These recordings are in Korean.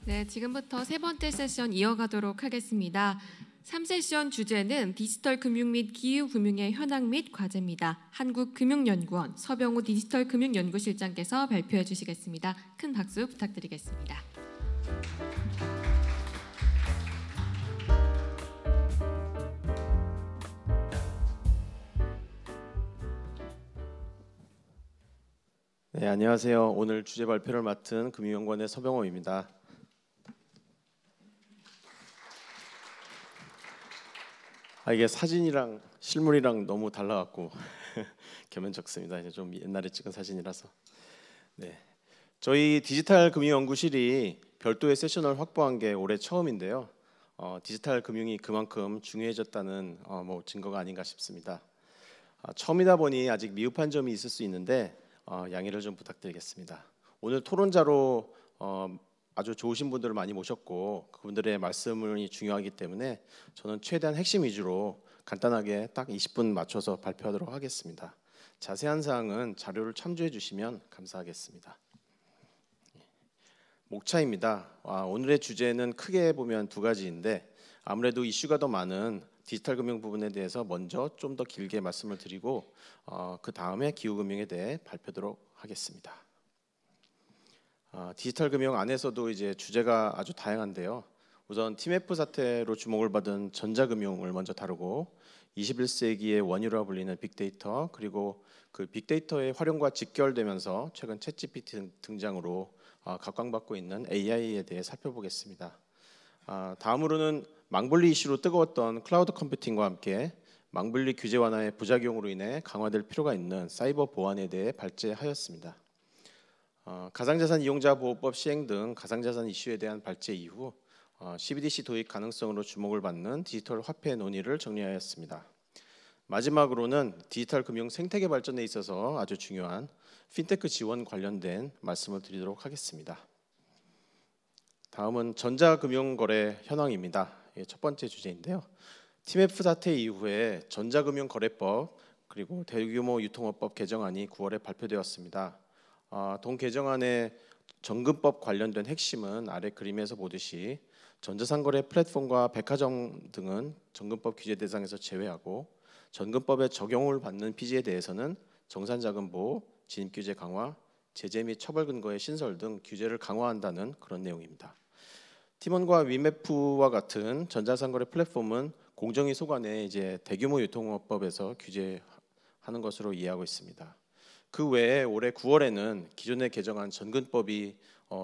네, 지금부터 세 번째 세션 이어가도록 하겠습니다. 3세션 주제는 디지털 금융 및 기후금융의 현황 및 과제입니다. 한국금융연구원 서병우 디지털금융연구실장께서 발표해 주시겠습니다. 큰 박수 부탁드리겠습니다. 네, 안녕하세요. 오늘 주제 발표를 맡은 금융연구원의 서병호입니다. 이게 사진이랑 실물이랑 너무 달라갖고 겸연쩍습니다. 이제 좀 옛날에 찍은 사진이라서. 네, 저희 디지털 금융연구실이 별도의 세션을 확보한 게 올해 처음인데요. 디지털 금융이 그만큼 중요해졌다는 증거가 아닌가 싶습니다. 처음이다 보니 아직 미흡한 점이 있을 수 있는데 양해를 좀 부탁드리겠습니다. 오늘 토론자로 아주 좋으신 분들을 많이 모셨고 그분들의 말씀이 중요하기 때문에 저는 최대한 핵심 위주로 간단하게 딱 20분 맞춰서 발표하도록 하겠습니다. 자세한 사항은 자료를 참조해 주시면 감사하겠습니다. 목차입니다. 오늘의 주제는 크게 보면 두 가지인데 아무래도 이슈가 더 많은 디지털 금융 부분에 대해서 먼저 좀 더 길게 말씀을 드리고 그 다음에 기후금융에 대해 발표하도록 하겠습니다. 디지털 금융 안에서도 이제 주제가 아주 다양한데요. 우선 TMF 사태로 주목을 받은 전자금융을 먼저 다루고 21세기의 원유라 불리는 빅데이터 그리고 그 빅데이터의 활용과 직결되면서 최근 챗GPT 등장으로 각광받고 있는 AI에 대해 살펴보겠습니다. 다음으로는 망분리 이슈로 뜨거웠던 클라우드 컴퓨팅과 함께 망분리 규제 완화의 부작용으로 인해 강화될 필요가 있는 사이버 보안에 대해 발제하였습니다. 가상자산 이용자 보호법 시행 등 가상자산 이슈에 대한 발제 이후 CBDC 도입 가능성으로 주목을 받는 디지털 화폐 논의를 정리하였습니다. 마지막으로는 디지털 금융 생태계 발전에 있어서 아주 중요한 핀테크 지원 관련된 말씀을 드리도록 하겠습니다. 다음은 전자금융거래 현황입니다. 첫 번째 주제인데요. TMF 사태 이후에 전자금융거래법 그리고 대규모 유통업법 개정안이 9월에 발표되었습니다. 동 개정안의 정금법 관련된 핵심은 아래 그림에서 보듯이 전자상거래 플랫폼과 백화점 등은 정금법 규제 대상에서 제외하고 전금법에 적용을 받는 피지에 대해서는 정산자금 보호, 진입규제 강화, 제재 및 처벌 근거의 신설 등 규제를 강화한다는 그런 내용입니다. 티몬과 위메프와 같은 전자상거래 플랫폼은 공정위 소관의 이제 대규모 유통업법에서 규제하는 것으로 이해하고 있습니다. 그 외에 올해 9월에는 기존에 개정한 전금법이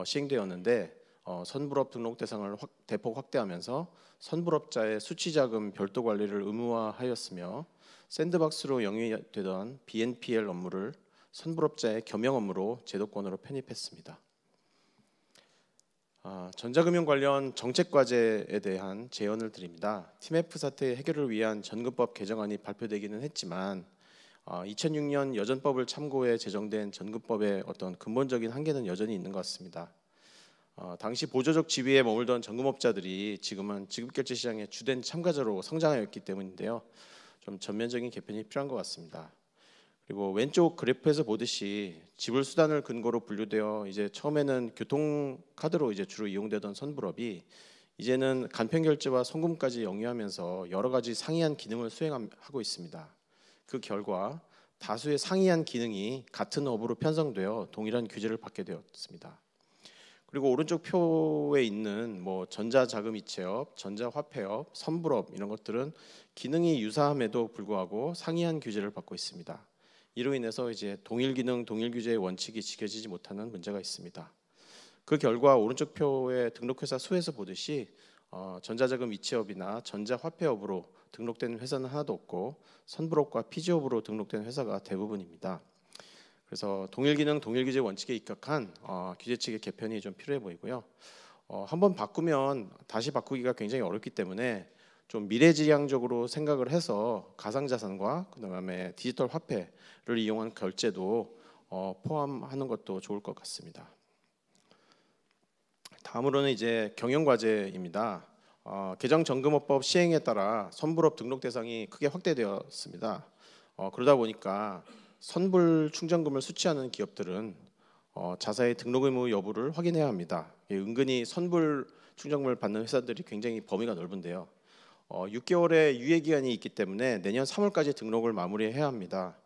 시행되었는데 선불업 등록 대상을 대폭 확대하면서 선불업자의 수취자금 별도 관리를 의무화하였으며 샌드박스로 영위되던 BNPL 업무를 선불업자의 겸용 업무로 제도권으로 편입했습니다. 전자금융 관련 정책 과제에 대한 제언을 드립니다. TMF 사태 해결을 위한 전금법 개정안이 발표되기는 했지만 2006년 여전법을 참고해 제정된 전금법의 어떤 근본적인 한계는 여전히 있는 것 같습니다. 당시 보조적 지위에 머물던 전금업자들이 지금은 지급결제 시장의 주된 참가자로 성장하였기 때문인데요. 좀 전면적인 개편이 필요한 것 같습니다. 그리고 왼쪽 그래프에서 보듯이 지불 수단을 근거로 분류되어 이제 처음에는 교통카드로 이제 주로 이용되던 선불업이 이제는 간편결제와 송금까지 영위하면서 여러 가지 상이한 기능을 수행하고 있습니다. 그 결과 다수의 상이한 기능이 같은 업으로 편성되어 동일한 규제를 받게 되었습니다. 그리고 오른쪽 표에 있는 전자자금 이체업, 전자화폐업, 선불업 이런 것들은 기능이 유사함에도 불구하고 상이한 규제를 받고 있습니다. 이로 인해서 이제 동일 기능, 동일 규제의 원칙이 지켜지지 못하는 문제가 있습니다. 그 결과 오른쪽 표의 등록회사 수에서 보듯이 전자자금 이체업이나 전자화폐업으로 등록된 회사는 하나도 없고 선불업과 피지업으로 등록된 회사가 대부분입니다. 그래서 동일 기능, 동일 규제 원칙에 입각한 규제 측의 개편이 좀 필요해 보이고요. 한번 바꾸면 다시 바꾸기가 굉장히 어렵기 때문에 좀 미래지향적으로 생각을 해서 가상자산과 그다음에 디지털 화폐를 이용한 결제도 포함하는 것도 좋을 것 같습니다. 다음으로는 이제 경영과제입니다. 개정 정금업법 시행에 따라 선불업 등록 대상이 크게 확대되었습니다. 그러다 보니까 선불 충전금을 수취하는 기업들은 자사의 등록 의무 여부를 확인해야 합니다. 은근히 선불 충전금을 받는 회사들이 굉장히 범위가 넓은데요. 6개월의 유예 기한이 있기 때문에 내년 3월까지 등록을 마무리해야 합니다.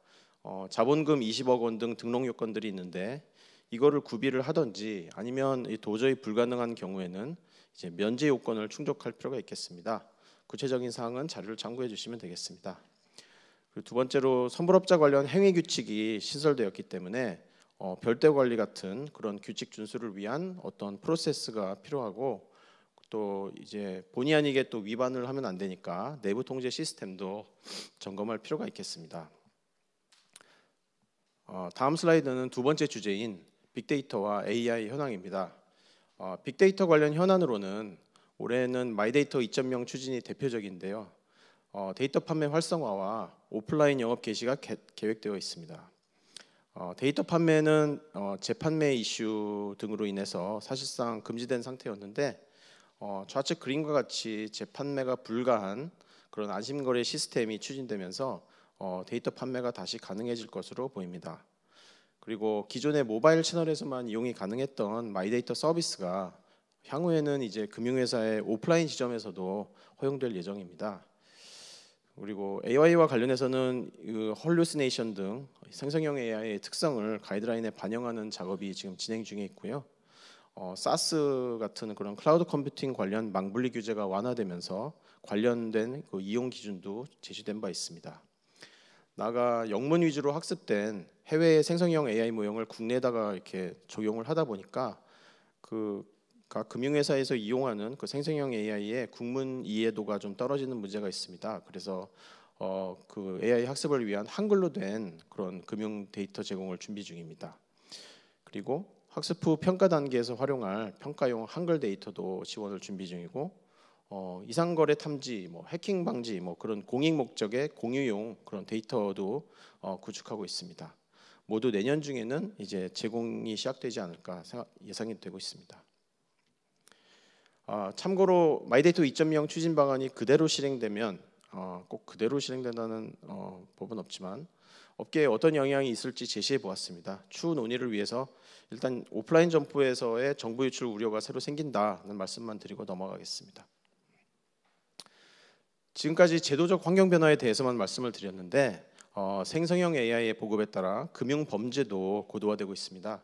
자본금 20억 원 등 등록 요건들이 있는데 이거를 구비를 하든지 아니면 도저히 불가능한 경우에는 이제 면제 요건을 충족할 필요가 있겠습니다. 구체적인 사항은 자료를 참고해 주시면 되겠습니다. 그리고 두 번째로 선불업자 관련 행위 규칙이 신설되었기 때문에 별도 관리 같은 그런 규칙 준수를 위한 어떤 프로세스가 필요하고 또 이제 본의 아니게 또 위반을 하면 안 되니까 내부 통제 시스템도 점검할 필요가 있겠습니다. 다음 슬라이드는 두 번째 주제인 빅데이터와 AI 현황입니다. 빅데이터 관련 현안으로는 올해는 마이데이터 2.0 추진이 대표적인데요. 데이터 판매 활성화와 오프라인 영업 개시가 계획되어 있습니다. 데이터 판매는 재판매 이슈 등으로 인해서 사실상 금지된 상태였는데 좌측 그림과 같이 재판매가 불가한 그런 안심거래 시스템이 추진되면서 데이터 판매가 다시 가능해질 것으로 보입니다. 그리고 기존의 모바일 채널에서만 이용이 가능했던 마이데이터 서비스가 향후에는 이제 금융회사의 오프라인 지점에서도 허용될 예정입니다. 그리고 AI와 관련해서는 헐루시네이션 등 생성형 AI의 특성을 가이드라인에 반영하는 작업이 지금 진행 중에 있고요. 사스 같은 그런 클라우드 컴퓨팅 관련 망분리 규제가 완화되면서 관련된 그 이용 기준도 제시된 바 있습니다. 나아가 영문 위주로 학습된 해외의 생성형 AI 모형을 국내에다가 이렇게 적용을 하다 보니까 각 금융회사에서 이용하는 그 생성형 AI의 국문 이해도가 좀 떨어지는 문제가 있습니다. 그래서 그 AI 학습을 위한 한글로 된 그런 금융 데이터 제공을 준비 중입니다. 그리고 학습 후 평가 단계에서 활용할 평가용 한글 데이터도 지원을 준비 중이고 이상거래 탐지, 해킹 방지, 그런 공익 목적의 공유용 그런 데이터도 구축하고 있습니다. 모두 내년 중에는 이제 제공이 시작되지 않을까 예상이 되고 있습니다. 참고로 마이데이터 2.0 추진 방안이 그대로 실행되면 꼭 그대로 실행된다는 법은 없지만 업계에 어떤 영향이 있을지 제시해 보았습니다. 추후 논의를 위해서 일단 오프라인 점포에서의 정보 유출 우려가 새로 생긴다는 말씀만 드리고 넘어가겠습니다. 지금까지 제도적 환경 변화에 대해서만 말씀을 드렸는데 생성형 AI의 보급에 따라 금융 범죄도 고도화되고 있습니다.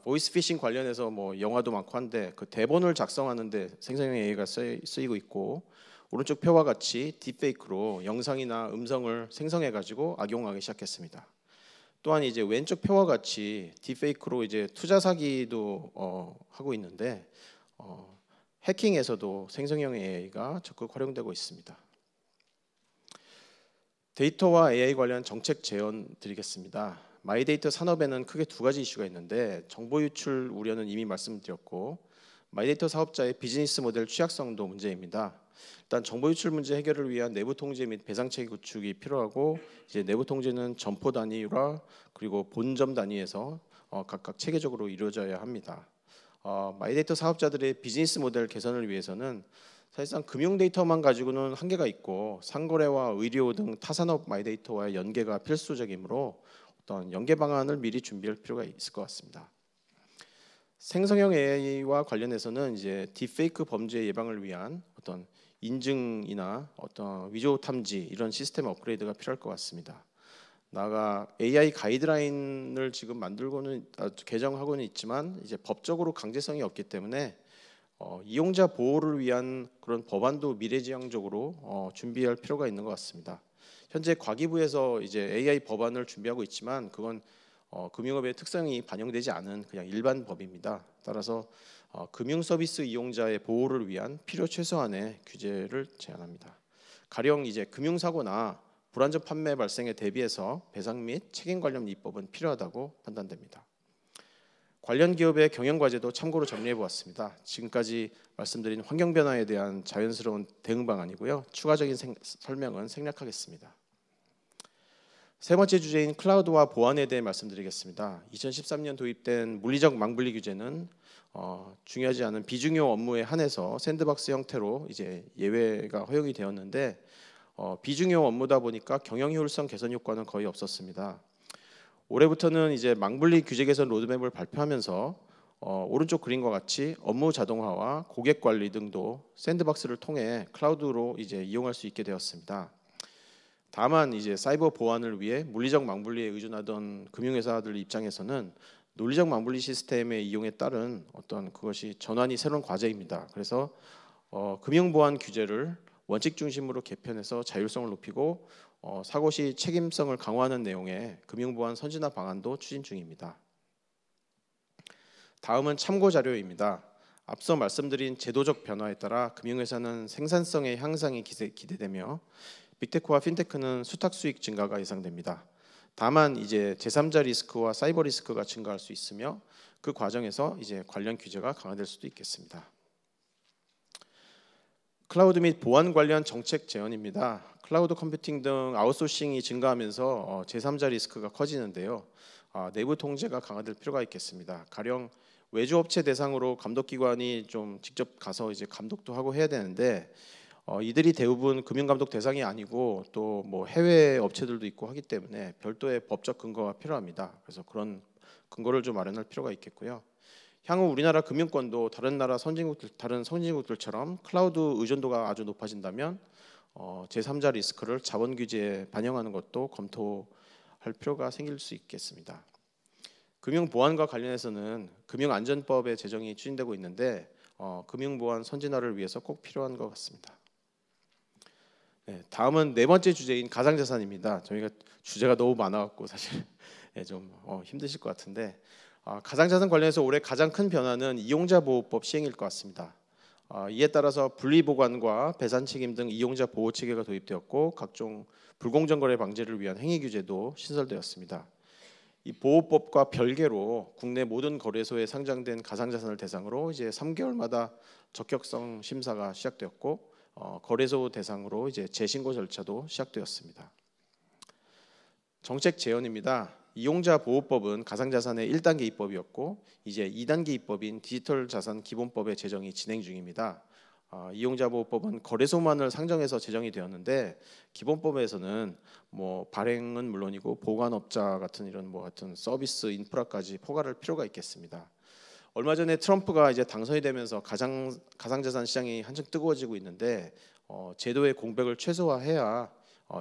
보이스 피싱 관련해서 영화도 많고 한데 그 대본을 작성하는데 생성형 AI가 쓰이고 있고 오른쪽 표와 같이 딥페이크로 영상이나 음성을 생성해 가지고 악용하기 시작했습니다. 또한 이제 왼쪽 표와 같이 딥페이크로 이제 투자 사기도 하고 있는데 해킹에서도 생성형 AI가 적극 활용되고 있습니다. 데이터와 AI 관련 정책 제언 드리겠습니다. 마이데이터 산업에는 크게 두 가지 이슈가 있는데 정보 유출 우려는 이미 말씀드렸고 마이데이터 사업자의 비즈니스 모델 취약성도 문제입니다. 일단 정보 유출 문제 해결을 위한 내부 통제 및 배상 체계 구축이 필요하고 이제 내부 통제는 점포 단위와 그리고 본점 단위에서 각각 체계적으로 이루어져야 합니다. 마이데이터 사업자들의 비즈니스 모델 개선을 위해서는 사실상 금융 데이터만 가지고는 한계가 있고 상거래와 의료 등 타산업 마이데이터와의 연계가 필수적이므로 어떤 연계 방안을 미리 준비할 필요가 있을 것 같습니다. 생성형 AI와 관련해서는 이제 딥페이크 범죄 예방을 위한 어떤 인증이나 어떤 위조 탐지 이런 시스템 업그레이드가 필요할 것 같습니다. 나아가 AI 가이드라인을 지금 만들고는 개정하고는 있지만 이제 법적으로 강제성이 없기 때문에 이용자 보호를 위한 그런 법안도 미래지향적으로 준비할 필요가 있는 것 같습니다. 현재 과기부에서 이제 AI 법안을 준비하고 있지만 그건 금융업의 특성이 반영되지 않은 그냥 일반 법입니다. 따라서 금융 서비스 이용자의 보호를 위한 필요 최소한의 규제를 제안합니다. 가령 이제 금융 사고나 불안전 판매 발생에 대비해서 배상 및 책임 관련 입법은 필요하다고 판단됩니다. 관련 기업의 경영 과제도 참고로 정리해 보았습니다. 지금까지 말씀드린 환경 변화에 대한 자연스러운 대응 방안이고요. 추가적인 설명은 생략하겠습니다. 세 번째 주제인 클라우드와 보안에 대해 말씀드리겠습니다. 2013년 도입된 물리적 망분리 규제는 중요하지 않은 비중요 업무에 한해서 샌드박스 형태로 이제 예외가 허용이 되었는데 비중요 업무다 보니까 경영 효율성 개선 효과는 거의 없었습니다. 올해부터는 이제 망분리 규제 개선 로드맵을 발표하면서 오른쪽 그림과 같이 업무 자동화와 고객 관리 등도 샌드박스를 통해 클라우드로 이제 이용할 수 있게 되었습니다. 다만 이제 사이버 보안을 위해 물리적 망분리에 의존하던 금융회사들 입장에서는 논리적 망분리 시스템의 이용에 따른 어떤 그것이 전환이 새로운 과제입니다. 그래서 금융 보안 규제를 원칙 중심으로 개편해서 자율성을 높이고 사고 시 책임성을 강화하는 내용의 금융 보안 선진화 방안도 추진 중입니다. 다음은 참고 자료입니다. 앞서 말씀드린 제도적 변화에 따라 금융회사는 생산성의 향상이 기대되며 빅테크와 핀테크는 수탁 수익 증가가 예상됩니다. 다만 이제 제3자 리스크와 사이버 리스크가 증가할 수 있으며 그 과정에서 이제 관련 규제가 강화될 수도 있겠습니다. 클라우드 및 보안 관련 정책 제언입니다. 클라우드 컴퓨팅 등 아웃소싱이 증가하면서 제3자 리스크가 커지는데요. 내부 통제가 강화될 필요가 있겠습니다. 가령 외주 업체 대상으로 감독기관이 좀 직접 가서 이제 감독도 하고 해야 되는데 이들이 대부분 금융감독 대상이 아니고 또 뭐 해외 업체들도 있고 하기 때문에 별도의 법적 근거가 필요합니다. 그래서 그런 근거를 좀 마련할 필요가 있겠고요. 향후 우리나라 금융권도 다른 선진국들처럼 클라우드 의존도가 아주 높아진다면 제3자 리스크를 자본 규제에 반영하는 것도 검토할 필요가 생길 수 있겠습니다. 금융 보안과 관련해서는 금융안전법의 제정이 추진되고 있는데 금융 보안 선진화를 위해서 꼭 필요한 것 같습니다. 네, 다음은 네 번째 주제인 가상자산입니다. 저희가 주제가 너무 많아갖고 사실 좀 힘드실 것 같은데 가상자산 관련해서 올해 가장 큰 변화는 이용자 보호법 시행일 것 같습니다. 이에 따라서 분리보관과 배산 책임 등 이용자 보호 체계가 도입되었고 각종 불공정 거래 방지를 위한 행위 규제도 신설되었습니다. 이 보호법과 별개로 국내 모든 거래소에 상장된 가상자산을 대상으로 이제 3개월마다 적격성 심사가 시작되었고 거래소 대상으로 이제 재신고 절차도 시작되었습니다. 정책 제언입니다. 이용자 보호법은 가상자산의 1단계 입법이었고 이제 2단계 입법인 디지털 자산 기본법의 제정이 진행 중입니다. 이용자 보호법은 거래소만을 상정해서 제정이 되었는데 기본법에서는 뭐 발행은 물론이고 보관업자 같은 이런 뭐 같은 서비스 인프라까지 포괄할 필요가 있겠습니다. 얼마 전에 트럼프가 이제 당선이 되면서 가상자산 시장이 한층 뜨거워지고 있는데 제도의 공백을 최소화해야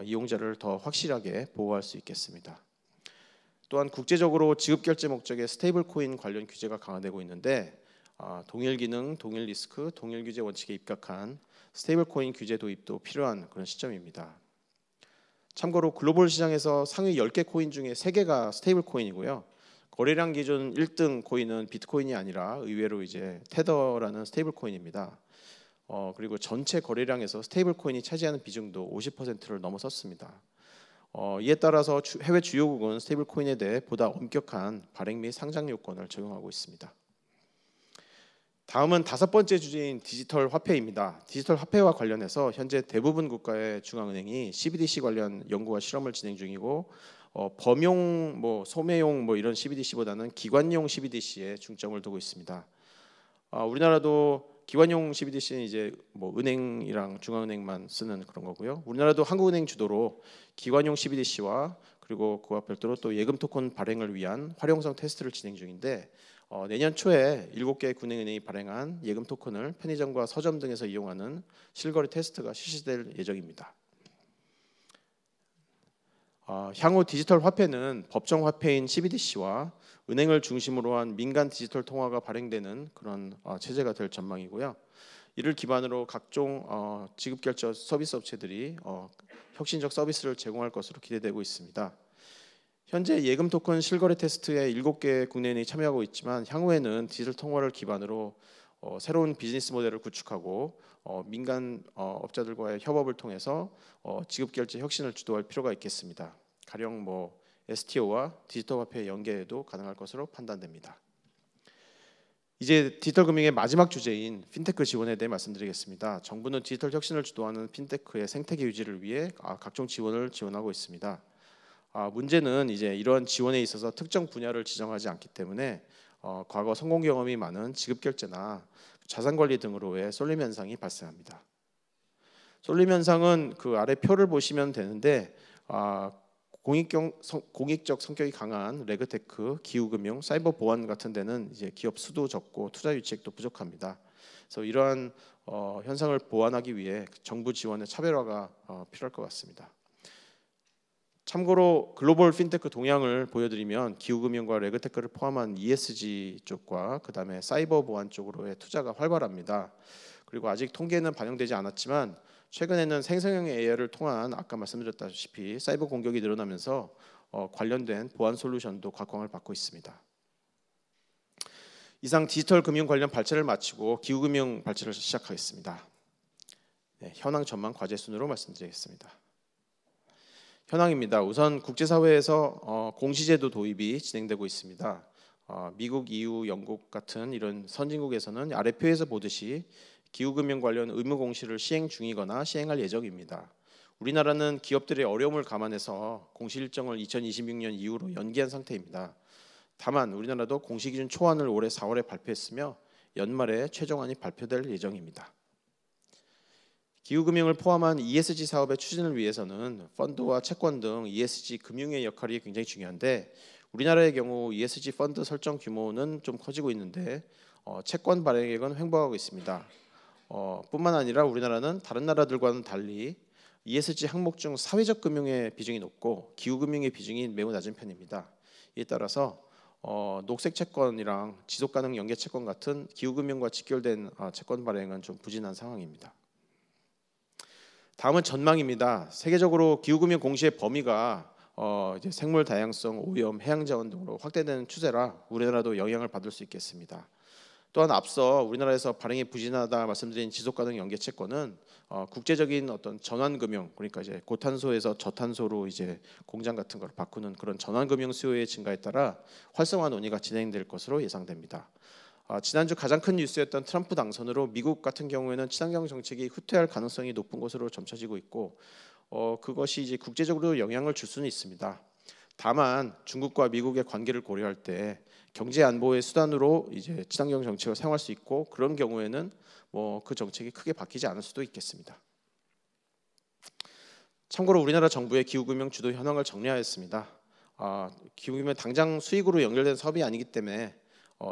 이용자를 더 확실하게 보호할 수 있겠습니다. 또한 국제적으로 지급 결제 목적의 스테이블 코인 관련 규제가 강화되고 있는데 동일 기능, 동일 리스크, 동일 규제 원칙에 입각한 스테이블 코인 규제 도입도 필요한 그런 시점입니다. 참고로 글로벌 시장에서 상위 10개 코인 중에 3개가 스테이블 코인이고요. 거래량 기준 1등 코인은 비트코인이 아니라 의외로 이제 테더라는 스테이블 코인입니다. 그리고 전체 거래량에서 스테이블 코인이 차지하는 비중도 50%를 넘어섰습니다. 이에 따라서 해외 주요국은 스테이블 코인에 대해 보다 엄격한 발행 및 상장 요건을 적용하고 있습니다. 다음은 5번째 주제인 디지털 화폐입니다. 디지털 화폐와 관련해서 현재 대부분 국가의 중앙은행이 CBDC 관련 연구와 실험을 진행 중이고 범용, 소매용 이런 CBDC보다는 기관용 CBDC에 중점을 두고 있습니다. 우리나라도 기관용 CBDC는 이제 은행이랑 중앙은행만 쓰는 그런 거고요. 우리나라도 한국은행 주도로 기관용 CBDC와 그리고 그와 별도로 또 예금 토큰 발행을 위한 활용성 테스트를 진행 중인데 내년 초에 7개 군행은행이 발행한 예금 토큰을 편의점과 서점 등에서 이용하는 실거래 테스트가 실시될 예정입니다. 향후 디지털 화폐는 법정 화폐인 CBDC와 은행을 중심으로 한 민간 디지털 통화가 발행되는 그런 체제가 될 전망이고요. 이를 기반으로 각종 지급결제 서비스 업체들이 혁신적 서비스를 제공할 것으로 기대되고 있습니다. 현재 예금 토큰 실거래 테스트에 7개 국내은행이 참여하고 있지만 향후에는 디지털 통화를 기반으로 새로운 비즈니스 모델을 구축하고 민간 업자들과의 협업을 통해서 지급결제 혁신을 주도할 필요가 있겠습니다. 가령 STO와 디지털 화폐 연계도 가능할 것으로 판단됩니다. 이제 디지털 금융의 마지막 주제인 핀테크 지원에 대해 말씀드리겠습니다. 정부는 디지털 혁신을 주도하는 핀테크의 생태계 유지를 위해 각종 지원을 지원하고 있습니다. 문제는 이제 이러한 지원에 있어서 특정 분야를 지정하지 않기 때문에 과거 성공 경험이 많은 지급결제나 자산관리 등으로의 쏠림 현상이 발생합니다. 쏠림 현상은 그 아래 표를 보시면 되는데 공익적 성격이 강한 레그테크, 기후금융, 사이버 보안 같은 데는 이제 기업 수도 적고 투자 유치액도 부족합니다. 그래서 이러한 현상을 보완하기 위해 정부 지원의 차별화가 필요할 것 같습니다. 참고로 글로벌 핀테크 동향을 보여드리면 기후금융과 레그테크를 포함한 ESG 쪽과 그 다음에 사이버 보안 쪽으로의 투자가 활발합니다. 그리고 아직 통계는 반영되지 않았지만 최근에는 생성형 AI를 통한 아까 말씀드렸다시피 사이버 공격이 늘어나면서 관련된 보안 솔루션도 각광을 받고 있습니다. 이상 디지털 금융 관련 발제를 마치고 기후금융 발제를 시작하겠습니다. 네, 현황 전망 과제 순으로 말씀드리겠습니다. 현황입니다. 우선 국제사회에서 공시제도 도입이 진행되고 있습니다. 미국, EU, 영국 같은 이런 선진국에서는 아래 표에서 보듯이 기후금융 관련 의무 공시를 시행 중이거나 시행할 예정입니다. 우리나라는 기업들의 어려움을 감안해서 공시 일정을 2026년 이후로 연기한 상태입니다. 다만 우리나라도 공시기준 초안을 올해 4월에 발표했으며 연말에 최종안이 발표될 예정입니다. 기후금융을 포함한 ESG 사업의 추진을 위해서는 펀드와 채권 등 ESG 금융의 역할이 굉장히 중요한데 우리나라의 경우 ESG 펀드 설정 규모는 좀 커지고 있는데 채권 발행액은 횡보하고 있습니다. 뿐만 아니라 우리나라는 다른 나라들과는 달리 ESG 항목 중 사회적 금융의 비중이 높고 기후금융의 비중이 매우 낮은 편입니다. 이에 따라서 녹색 채권이랑 지속가능 연계 채권 같은 기후금융과 직결된 채권 발행은 좀 부진한 상황입니다. 다음은 전망입니다. 세계적으로 기후금융 공시의 범위가 이제 생물 다양성, 오염, 해양자원 등으로 확대되는 추세라 우리나라도 영향을 받을 수 있겠습니다. 또한 앞서 우리나라에서 발행이 부진하다 말씀드린 지속가능 연계 채권은 국제적인 어떤 전환금융, 그러니까 이제 고탄소에서 저탄소로 이제 공장 같은 걸 바꾸는 그런 전환금융 수요의 증가에 따라 활성화 논의가 진행될 것으로 예상됩니다. 지난주 가장 큰 뉴스였던 트럼프 당선으로 미국 같은 경우에는 친환경 정책이 후퇴할 가능성이 높은 것으로 점쳐지고 있고 그것이 이제 국제적으로 영향을 줄 수는 있습니다. 다만 중국과 미국의 관계를 고려할 때 경제 안보의 수단으로 이제 친환경 정책을 사용할 수 있고 그런 경우에는 그 정책이 크게 바뀌지 않을 수도 있겠습니다. 참고로 우리나라 정부의 기후금융 주도 현황을 정리하였습니다. 기후금융은 당장 수익으로 연결된 사업이 아니기 때문에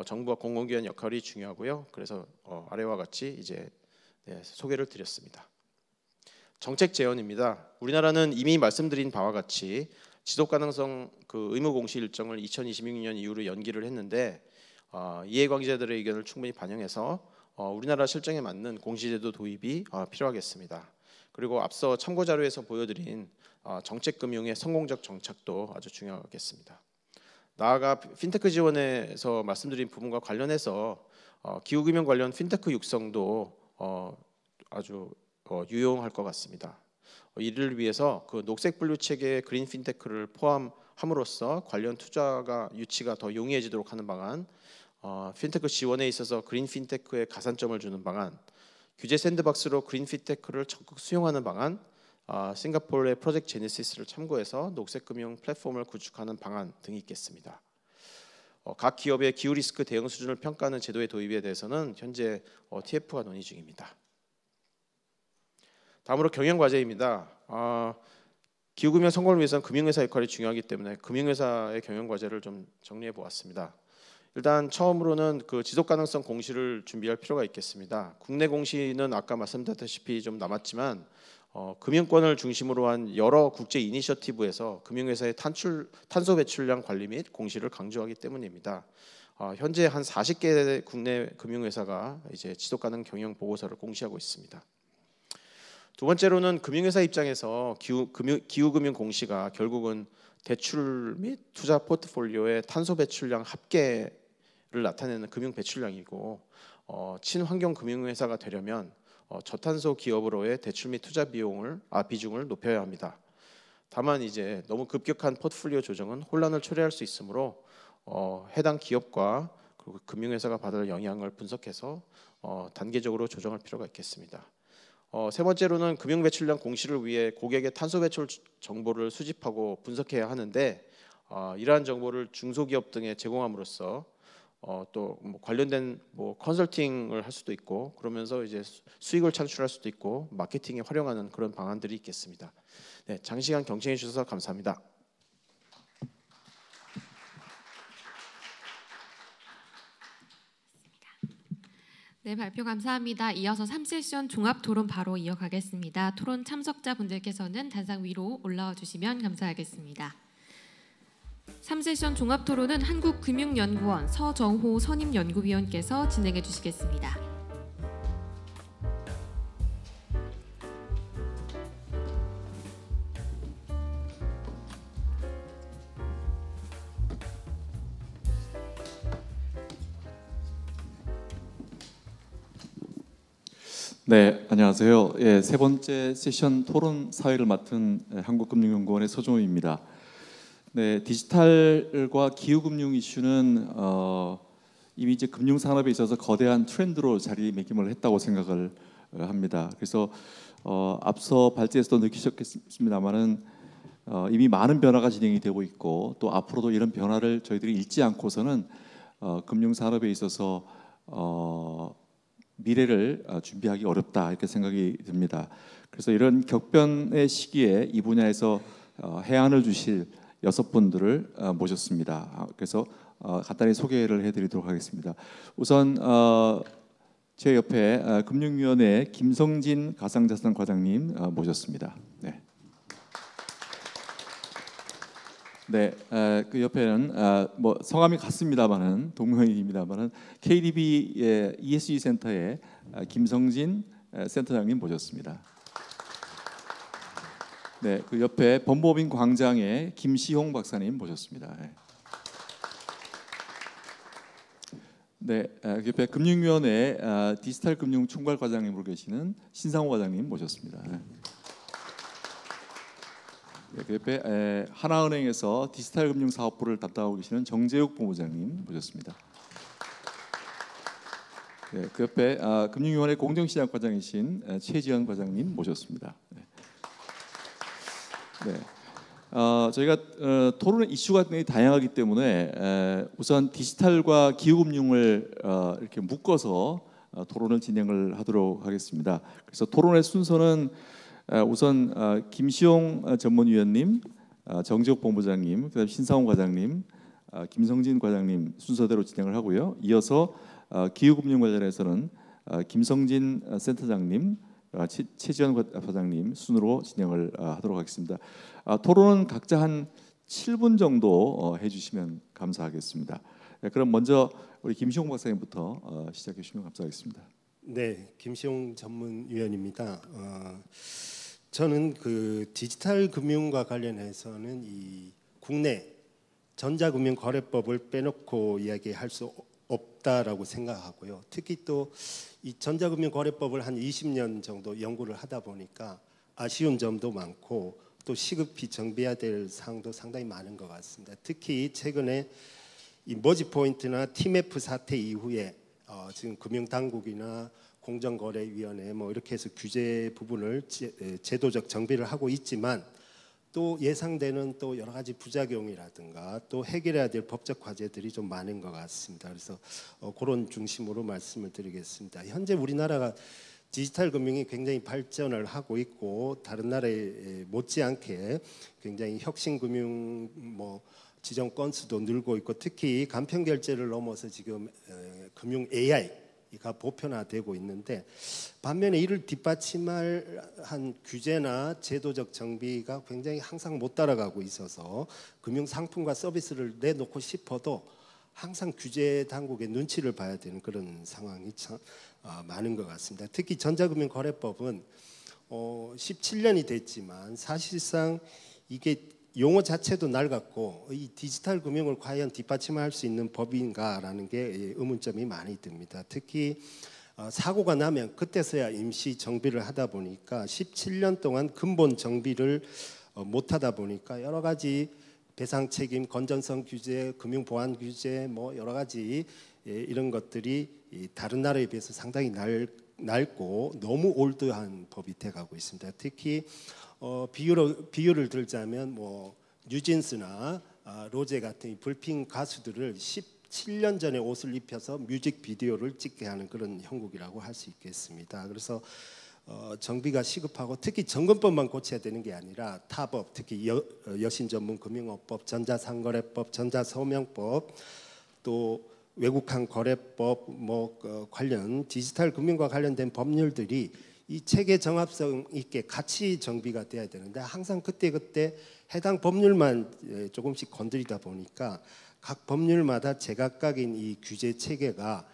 정부와 공공기관 역할이 중요하고요. 그래서 아래와 같이 이제 소개를 드렸습니다. 정책 제언입니다. 우리나라는 이미 말씀드린 바와 같이 지속 가능성 의무 공시 일정을 2026년 이후로 연기를 했는데 이해관계자들의 의견을 충분히 반영해서 우리나라 실정에 맞는 공시제도 도입이 필요하겠습니다. 그리고 앞서 참고 자료에서 보여드린 정책 금융의 성공적 정착도 아주 중요하겠습니다. 나아가 핀테크 지원에서 말씀드린 부분과 관련해서 기후금융 관련 핀테크 육성도 아주 유용할 것 같습니다. 이를 위해서 그 녹색 분류 체계의 그린 핀테크를 포함함으로써 관련 투자가 유치가 더 용이해지도록 하는 방안, 핀테크 지원에 있어서 그린 핀테크에 가산점을 주는 방안, 규제 샌드박스로 그린 핀테크를 적극 수용하는 방안, 싱가포르의 프로젝트 제네시스를 참고해서 녹색 금융 플랫폼을 구축하는 방안 등이 있겠습니다. 각 기업의 기후 리스크 대응 수준을 평가하는 제도의 도입에 대해서는 현재 TF가 논의 중입니다. 다음으로 경영 과제입니다. 기후금융 성공을 위해서는 금융회사 역할이 중요하기 때문에 금융회사의 경영 과제를 좀 정리해 보았습니다. 일단 처음으로는 그 지속 가능성 공시를 준비할 필요가 있겠습니다. 국내 공시는 아까 말씀드렸다시피 좀 남았지만 금융권을 중심으로 한 여러 국제 이니셔티브에서 금융회사의 탄소 배출량 관리 및 공시를 강조하기 때문입니다. 현재 한 40개 국내 금융회사가 이제 지속 가능 경영 보고서를 공시하고 있습니다. 두 번째로는 금융회사 입장에서 기후금융 공시가 결국은 대출 및 투자 포트폴리오의 탄소 배출량 합계를 나타내는 금융 배출량이고 친환경 금융회사가 되려면 저탄소 기업으로의 대출 및 투자 비중을 높여야 합니다. 다만 이제 너무 급격한 포트폴리오 조정은 혼란을 초래할 수 있으므로 해당 기업과 그리고 금융회사가 받을 영향을 분석해서 단계적으로 조정할 필요가 있겠습니다. 세 번째로는 금융 배출량 공시를 위해 고객의 탄소 배출 정보를 수집하고 분석해야 하는데 이러한 정보를 중소기업 등에 제공함으로써 또 관련된 컨설팅을 할 수도 있고 그러면서 이제 수익을 창출할 수도 있고 마케팅에 활용하는 그런 방안들이 있겠습니다. 네, 장시간 경청해 주셔서 감사합니다. 네, 발표 감사합니다. 이어서 3세션 종합 토론 바로 이어가겠습니다. 토론 참석자분들께서는 단상 위로 올라와 주시면 감사하겠습니다. 3세션 종합 토론은 한국금융연구원 서정호 선임연구위원께서 진행해 주시겠습니다. 네, 안녕하세요. 예, 세 번째 세션 토론 사회를 맡은 한국금융연구원의 서종호입니다. 네, 디지털과 기후금융 이슈는 이미 이제 금융산업에 있어서 거대한 트렌드로 자리매김을 했다고 생각을 합니다. 그래서 앞서 발제에서도 느끼셨겠습니다만은 이미 많은 변화가 진행이 되고 있고 또 앞으로도 이런 변화를 저희들이 읽지 않고서는 금융산업에 있어서 미래를 준비하기 어렵다 이렇게 생각이 듭니다. 그래서 이런 격변의 시기에 이 분야에서 해안을 주실 6분들을 모셨습니다. 그래서 간단히 소개를 해드리도록 하겠습니다. 우선 제 옆에 금융위원회 김성진 가상자산 과장님 모셨습니다. 네. 네, 그 옆에는 뭐 성함이 같습니다만은 동명이인입니다만은 KDB의 ESG 센터의 김성진 센터장님 모셨습니다. 네, 그 옆에 법무법인 광장의 김시홍 박사님 모셨습니다. 네, 그 옆에 금융위원회 디지털 금융 총괄 과장님으로 계시는 신상호 과장님 모셨습니다. 네, 그 옆에 하나은행에서 디지털 금융 사업부를 담당하고 계시는 정재욱 본부장님 모셨습니다. 네, 그 옆에 금융위원회 공정시장 과장이신 최지현 과장님 모셨습니다. 네. 네. 저희가 토론의 이슈가 굉장히 다양하기 때문에 우선 디지털과 기후금융을 이렇게 묶어서 토론을 진행을 하도록 하겠습니다. 그래서 토론의 순서는 우선 김시용 전문위원님, 정지욱 본부장님, 그다음 신상훈 과장님, 김성진 과장님 순서대로 진행을 하고요. 이어서 기후금융 관련해서는 김성진 센터장님, 최지현 과장님 순으로 진행을 하도록 하겠습니다. 토론은 각자 한 7분 정도 해주시면 감사하겠습니다. 네, 그럼 먼저 우리 김시용 박사님부터 시작해 주시면 감사하겠습니다. 네, 김시용 전문위원입니다. 저는 그 디지털 금융과 관련해서는 이 국내 전자금융거래법을 빼놓고 이야기할 수 없다라고 생각하고요. 특히 또 이 전자금융거래법을 한 20년 정도 연구를 하다 보니까 아쉬운 점도 많고 또 시급히 정비해야 될 사항도 상당히 많은 것 같습니다. 특히 최근에 이 머지 포인트나 TMF 사태 이후에 지금 금융당국이나 공정거래위원회 뭐 이렇게 해서 규제 부분을 제도적 정비를 하고 있지만 또 예상되는 또 여러 가지 부작용이라든가 또 해결해야 될 법적 과제들이 좀 많은 것 같습니다. 그래서 그런 중심으로 말씀을 드리겠습니다. 현재 우리나라가 디지털 금융이 굉장히 발전을 하고 있고 다른 나라에 못지않게 굉장히 혁신 금융 뭐 지정 건수도 늘고 있고 특히 간편 결제를 넘어서 지금 금융 AI가 보편화되고 있는데 반면에 이를 뒷받침할 한 규제나 제도적 정비가 굉장히 항상 못 따라가고 있어서 금융 상품과 서비스를 내놓고 싶어도 항상 규제 당국의 눈치를 봐야 되는 그런 상황이 참 많은 것 같습니다. 특히 전자금융거래법은 17년이 됐지만 사실상 이게 용어 자체도 낡았고 이 디지털 금융을 과연 뒷받침할 수 있는 법인가라는 게 의문점이 많이 듭니다. 특히 사고가 나면 그때서야 임시 정비를 하다 보니까 17년 동안 근본 정비를 못하다 보니까 여러 가지 배상 책임, 건전성 규제, 금융 보안 규제 뭐 여러 가지 이런 것들이 다른 나라에 비해서 상당히 낡고 너무 올드한 법이 돼가고 있습니다. 특히 비유를 들자면 뭐 뉴진스나 로제 같은 불핑 가수들을 17년 전에 옷을 입혀서 뮤직비디오를 찍게 하는 그런 형국이라고 할 수 있겠습니다. 그래서 정비가 시급하고 특히 점검법만 고쳐야 되는 게 아니라 타법, 특히 여신전문금융업법, 전자상거래법, 전자서명법 또 외국환 거래법 관련 디지털 금융과 관련된 법률들이 이 체계 정합성 있게 같이 정비가 돼야 되는데 항상 그때 해당 법률만 조금씩 건드리다 보니까 각 법률마다 제각각인 이 규제 체계가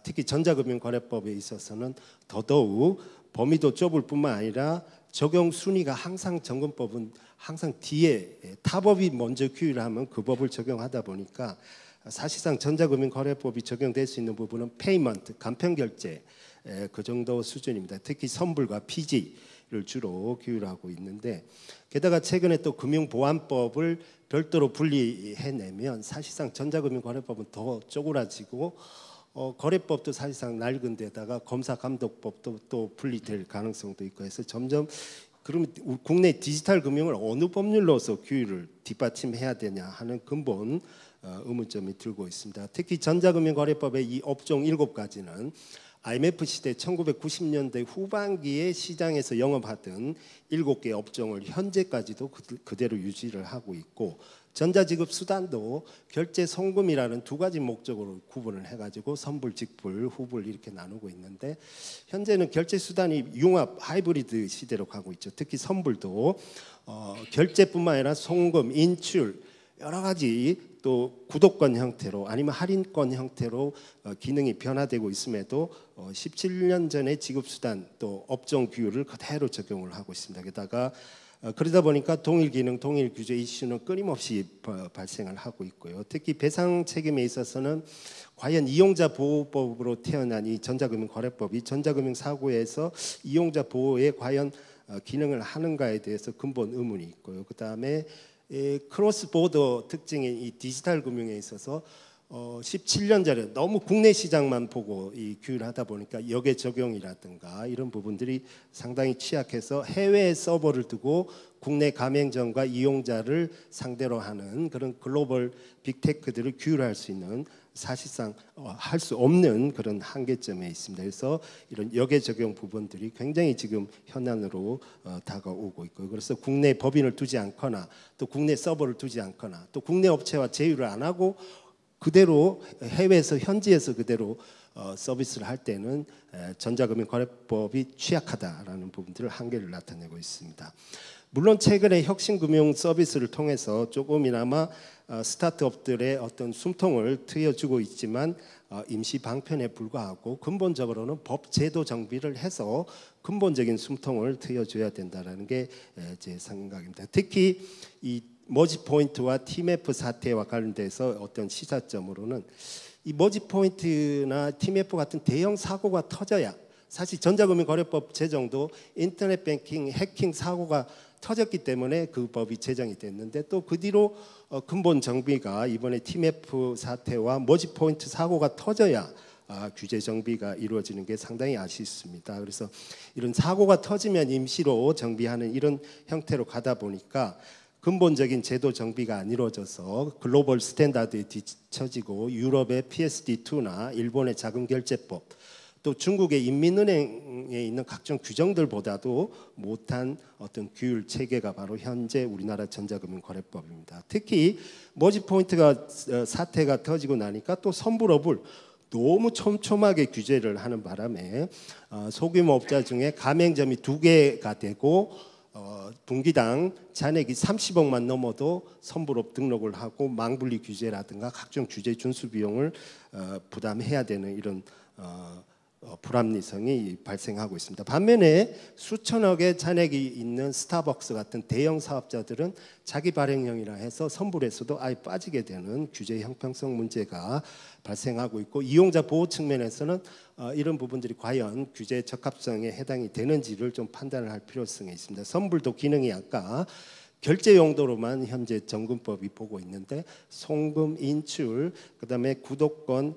특히 전자금융거래법에 있어서는 더더욱 범위도 좁을 뿐만 아니라 적용 순위가 항상 정금법은 항상 뒤에 타법이 먼저 규율을 하면 그 법을 적용하다 보니까 사실상 전자금융거래법이 적용될 수 있는 부분은 페이먼트, 간편결제 그 정도 수준입니다. 특히 선불과 피지를 주로 규율하고 있는데 게다가 최근에 또 금융보안법을 별도로 분리해내면 사실상 전자금융거래법은 더 쪼그라지고 거래법도 사실상 낡은 데다가 검사감독법도 또 분리될 가능성도 있고 해서 점점 그러면 국내 디지털 금융을 어느 법률로서 규율을 뒷받침해야 되냐 하는 근본 의문점이 들고 있습니다. 특히 전자금융거래법의 이 업종 7가지는 IMF 시대 1990년대 후반기에 시장에서 영업하던 7개 업종을 현재까지도 그대로 유지를 하고 있고 전자지급 수단도 결제 송금이라는 2가지 목적으로 구분을 해가지고 선불, 직불, 후불 이렇게 나누고 있는데 현재는 결제 수단이 융합, 하이브리드 시대로 가고 있죠. 특히 선불도 결제뿐만 아니라 송금, 인출 여러 가지 또 구독권 형태로 아니면 할인권 형태로 기능이 변화되고 있음에도 17년 전에 지급수단 또 업종 규율을 그대로 적용을 하고 있습니다. 게다가 그러다 보니까 동일 기능, 동일 규제 이슈는 끊임없이 발생을 하고 있고요. 특히 배상 책임에 있어서는 과연 이용자 보호법으로 태어난 이 전자금융거래법이 전자금융 사고에서 이용자 보호에 과연 기능을 하는가에 대해서 근본 의문이 있고요. 그 다음에 크로스 보더 특징인 이 디지털 금융에 있어서 17년 전에 너무 국내 시장만 보고 이 규율하다 보니까 역의 적용이라든가 이런 부분들이 상당히 취약해서 해외 서버를 두고 국내 가맹점과 이용자를 상대로 하는 그런 글로벌 빅테크들을 규율할 수 있는 사실상 할 수 없는 그런 한계점에 있습니다. 그래서 이런 역의 적용 부분들이 굉장히 지금 현안으로 다가오고 있고요. 그래서 국내 법인을 두지 않거나 또 국내 서버를 두지 않거나 또 국내 업체와 제휴를 안 하고 그대로 해외에서 현지에서 그대로 서비스를 할 때는 전자금융거래법이 취약하다라는 부분들을 한계를 나타내고 있습니다. 물론 최근에 혁신금융 서비스를 통해서 조금이나마 스타트업들의 어떤 숨통을 트여주고 있지만 임시 방편에 불과하고 근본적으로는 법 제도 정비를 해서 근본적인 숨통을 트여줘야 된다는 게 제 생각입니다. 특히 이 머지 포인트와 TMF 사태와 관련돼서 어떤 시사점으로는 이 머지 포인트나 TMF 같은 대형 사고가 터져야 사실 전자금융거래법 제정도 인터넷 뱅킹 해킹 사고가 터졌기 때문에 그 법이 제정이 됐는데 또 그 뒤로 근본 정비가 이번에 TMF 사태와 머지 포인트 사고가 터져야 규제 정비가 이루어지는 게 상당히 아쉽습니다. 그래서 이런 사고가 터지면 임시로 정비하는 이런 형태로 가다 보니까 근본적인 제도 정비가 안 이루어져서 글로벌 스탠다드에 뒤처지고 유럽의 PSD2나 일본의 자금결제법 또 중국의 인민은행에 있는 각종 규정들보다도 못한 어떤 규율 체계가 바로 현재 우리나라 전자금융거래법입니다. 특히 머지 포인트가 사태가 터지고 나니까 또 선불업을 너무 촘촘하게 규제를 하는 바람에 소규모 업자 중에 가맹점이 2개가 되고 분기당 잔액이 30억만 넘어도 선불업 등록을 하고 망분리 규제라든가 각종 규제 준수 비용을 부담해야 되는 이런 불합리성이 발생하고 있습니다. 반면에 수천억의 잔액이 있는 스타벅스 같은 대형 사업자들은 자기 발행령이라 해서 선불에서도 아예 빠지게 되는 규제 형평성 문제가 발생하고 있고 이용자 보호 측면에서는 이런 부분들이 과연 규제 적합성에 해당이 되는지를 좀 판단을 할 필요성이 있습니다. 선불도 기능이 아까 결제 용도로만 현재 정금법이 보고 있는데 송금, 인출, 그다음에 구독권,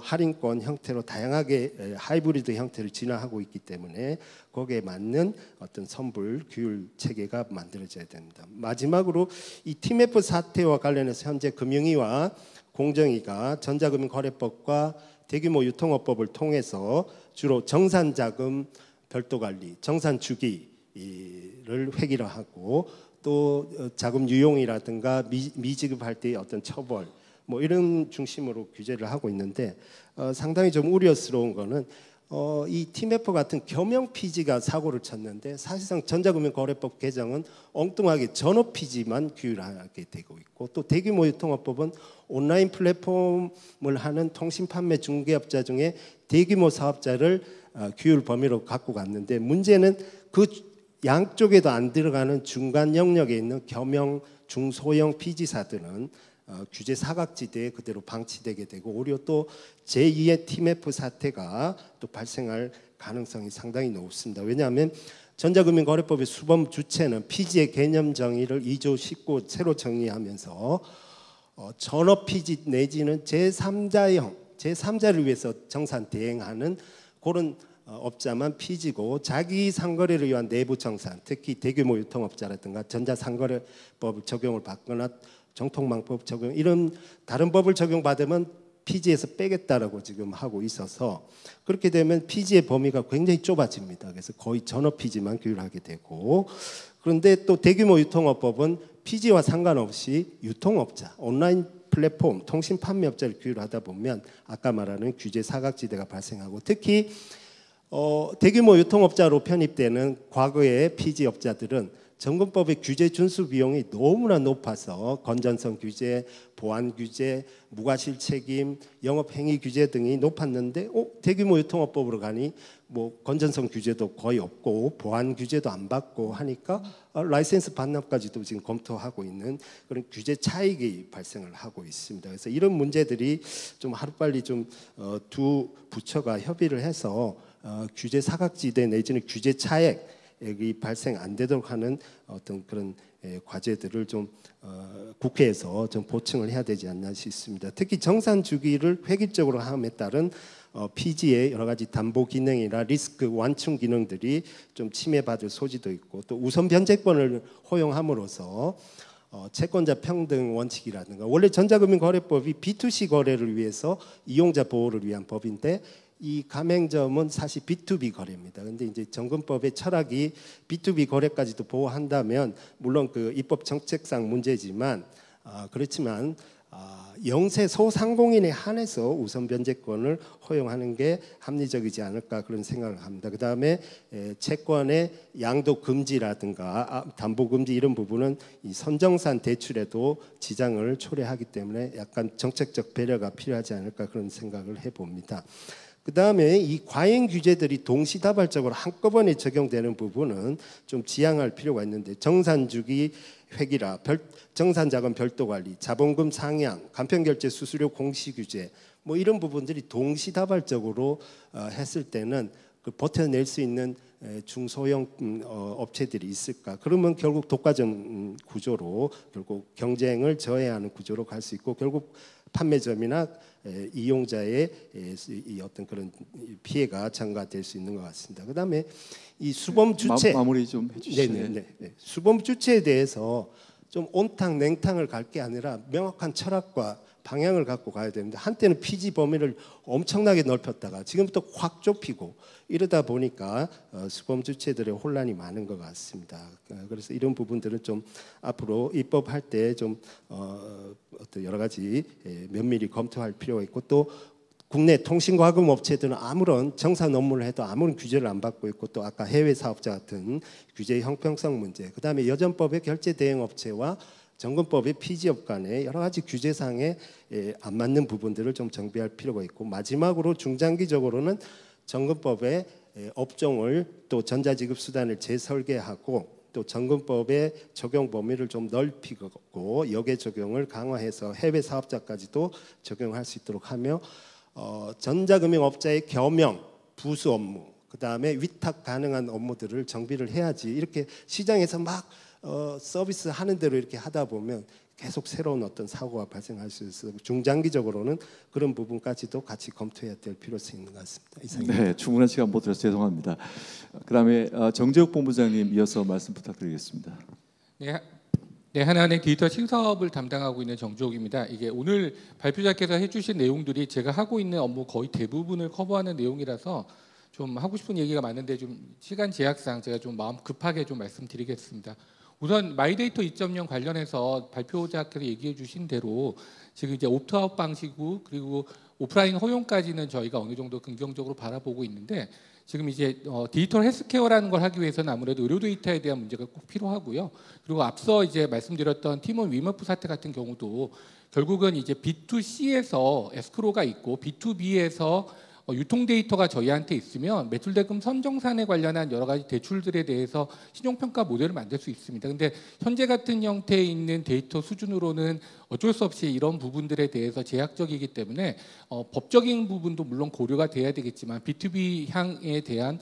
할인권 형태로 다양하게 하이브리드 형태를 진화하고 있기 때문에 거기에 맞는 어떤 선불 규율 체계가 만들어져야 됩니다. 마지막으로 이 TMF 사태와 관련해서 현재 금융위와 공정위가 전자금융거래법과 대규모 유통업법을 통해서 주로 정산자금 별도 관리, 정산 주기를 획일화하고 또 자금 유용이라든가 미지급할 때의 어떤 처벌 뭐 이런 중심으로 규제를 하고 있는데 상당히 좀 우려스러운 거는 이 TMF 같은 겸용 피지가 사고를 쳤는데 사실상 전자금융거래법 개정은 엉뚱하게 전업 피지만 규율하게 되고 있고 또 대규모 유통업법은 온라인 플랫폼을 하는 통신 판매 중개업자 중에 대규모 사업자를 규율 범위로 갖고 갔는데 문제는 그 양쪽에도 안 들어가는 중간 영역에 있는 겸용 중소형 피지사들은 규제 사각지대에 그대로 방치되게 되고 오히려 또 제2의 TMF 사태가 또 발생할 가능성이 상당히 높습니다. 왜냐하면 전자금융거래법의 수범 주체는 피지의 개념 정의를 2조 19 새로 정의하면서 전업 피지 내지는 제3자를 위해서 정산 대행하는 그런 업자만 피지고 자기 상거래를 위한 내부 정산, 특히 대규모 유통업자라든가 전자상거래법 적용을 받거나 정통망법 적용 이런 다른 법을 적용받으면 피지에서 빼겠다라고 지금 하고 있어서 그렇게 되면 피지의 범위가 굉장히 좁아집니다. 그래서 거의 전업 피지만 규율하게 되고 그런데 또 대규모 유통업법은 피지와 상관없이 유통업자, 온라인 플랫폼, 통신 판매업자를 규율하다 보면 아까 말하는 규제 사각지대가 발생하고 특히 대규모 유통업자로 편입되는 과거의 피지업자들은 정금법의 규제 준수 비용이 너무나 높아서 건전성 규제, 보안 규제, 무과실 책임, 영업 행위 규제 등이 높았는데 대규모 유통업법으로 가니 뭐 건전성 규제도 거의 없고 보안 규제도 안 받고 하니까 라이센스 반납까지도 지금 검토하고 있는 그런 규제 차익이 발생을 하고 있습니다. 그래서 이런 문제들이 좀 하루빨리 좀 두 부처가 협의를 해서 규제 사각지대 내지는 규제 차액이 발생 안 되도록 하는 어떤 그런 과제들을 좀 국회에서 좀 보충을 해야 되지 않나 싶습니다. 특히 정산 주기를 획일적으로 함에 따른 피지의 여러 가지 담보 기능이나 리스크 완충 기능들이 좀 침해받을 소지도 있고 또 우선 변제권을 허용함으로써 채권자 평등 원칙이라든가 원래 전자금융거래법이 B2C 거래를 위해서 이용자 보호를 위한 법인데 이 가맹점은 사실 B2B 거래입니다. 그런데 이제 정금법의 철학이 B2B 거래까지도 보호한다면 물론 그 입법 정책상 문제지만 그렇지만 영세 소상공인에 한해서 우선 변제권을 허용하는 게 합리적이지 않을까 그런 생각을 합니다. 그 다음에 채권의 양도 금지라든가 담보 금지 이런 부분은 이 선정산 대출에도 지장을 초래하기 때문에 약간 정책적 배려가 필요하지 않을까 그런 생각을 해봅니다. 그 다음에 이 과잉 규제들이 동시다발적으로 한꺼번에 적용되는 부분은 좀 지양할 필요가 있는데 정산주기 획일화, 정산자금 별도 관리, 자본금 상향, 간편결제 수수료 공시 규제 뭐 이런 부분들이 동시다발적으로 했을 때는 그 버텨낼 수 있는 중소형 업체들이 있을까? 그러면 결국 독과점 구조로 결국 경쟁을 저해하는 구조로 갈 수 있고 결국 판매점이나 이용자의 이 어떤 그런 피해가 증가될 수 있는 것 같습니다. 그다음에 이 수범 주체 마무리 좀 해주시죠. 네. 수범 주체에 대해서 좀 온탕 냉탕을 갈 게 아니라 명확한 철학과 방향을 갖고 가야 되는데 한때는 피지 범위를 엄청나게 넓혔다가 지금부터 확 좁히고 이러다 보니까 수범 주체들의 혼란이 많은 것 같습니다. 그래서 이런 부분들은 좀 앞으로 입법할 때 좀 어떤 여러 가지 면밀히 검토할 필요가 있고 또 국내 통신과금 업체들은 아무런 정산 업무를 해도 아무런 규제를 안 받고 있고 또 아까 해외 사업자 같은 규제 형평성 문제 그다음에 여전법의 결제 대행 업체와 정금법의 피지업 간의 여러 가지 규제상에 안 맞는 부분들을 좀 정비할 필요가 있고 마지막으로 중장기적으로는 정금법의 업종을 또 전자지급 수단을 재설계하고 또 정금법의 적용 범위를 좀 넓히고 역의 적용을 강화해서 해외 사업자까지도 적용할 수 있도록 하며 전자금융업자의 겸용, 부수 업무 그다음에 위탁 가능한 업무들을 정비를 해야지 이렇게 시장에서 막 서비스 하는 대로 이렇게 하다 보면 계속 새로운 어떤 사고가 발생할 수 있어서 중장기적으로는 그런 부분까지도 같이 검토해야 될 필요성이 있는 것 같습니다. 이상입니다. 네, 충분한 시간 못 드려서 죄송합니다. 그다음에 정재욱 본부장님 이어서 말씀 부탁드리겠습니다. 네, 하나은행 디지털 신사업을 담당하고 있는 정주옥입니다. 이게 오늘 발표자께서 해주신 내용들이 제가 하고 있는 업무 거의 대부분을 커버하는 내용이라서 좀 하고 싶은 얘기가 많은데 좀 시간 제약상 제가 좀 마음 급하게 좀 말씀드리겠습니다. 우선 마이데이터 2.0 관련해서 발표자께서 얘기해 주신 대로 지금 이제 옵트아웃 방식이고 그리고 오프라인 허용까지는 저희가 어느 정도 긍정적으로 바라보고 있는데 지금 이제 디지털 헬스케어라는 걸 하기 위해서는 아무래도 의료 데이터에 대한 문제가 꼭 필요하고요. 그리고 앞서 이제 말씀드렸던 티몬 위머프 사태 같은 경우도 결국은 이제 B2C에서 에스크로가 있고 B2B에서 유통 데이터가 저희한테 있으면 매출대금 선정산에 관련한 여러 가지 대출들에 대해서 신용평가 모델을 만들 수 있습니다. 근데 현재 같은 형태에 있는 데이터 수준으로는 어쩔 수 없이 이런 부분들에 대해서 제약적이기 때문에 법적인 부분도 물론 고려가 돼야 되겠지만 B2B 향에 대한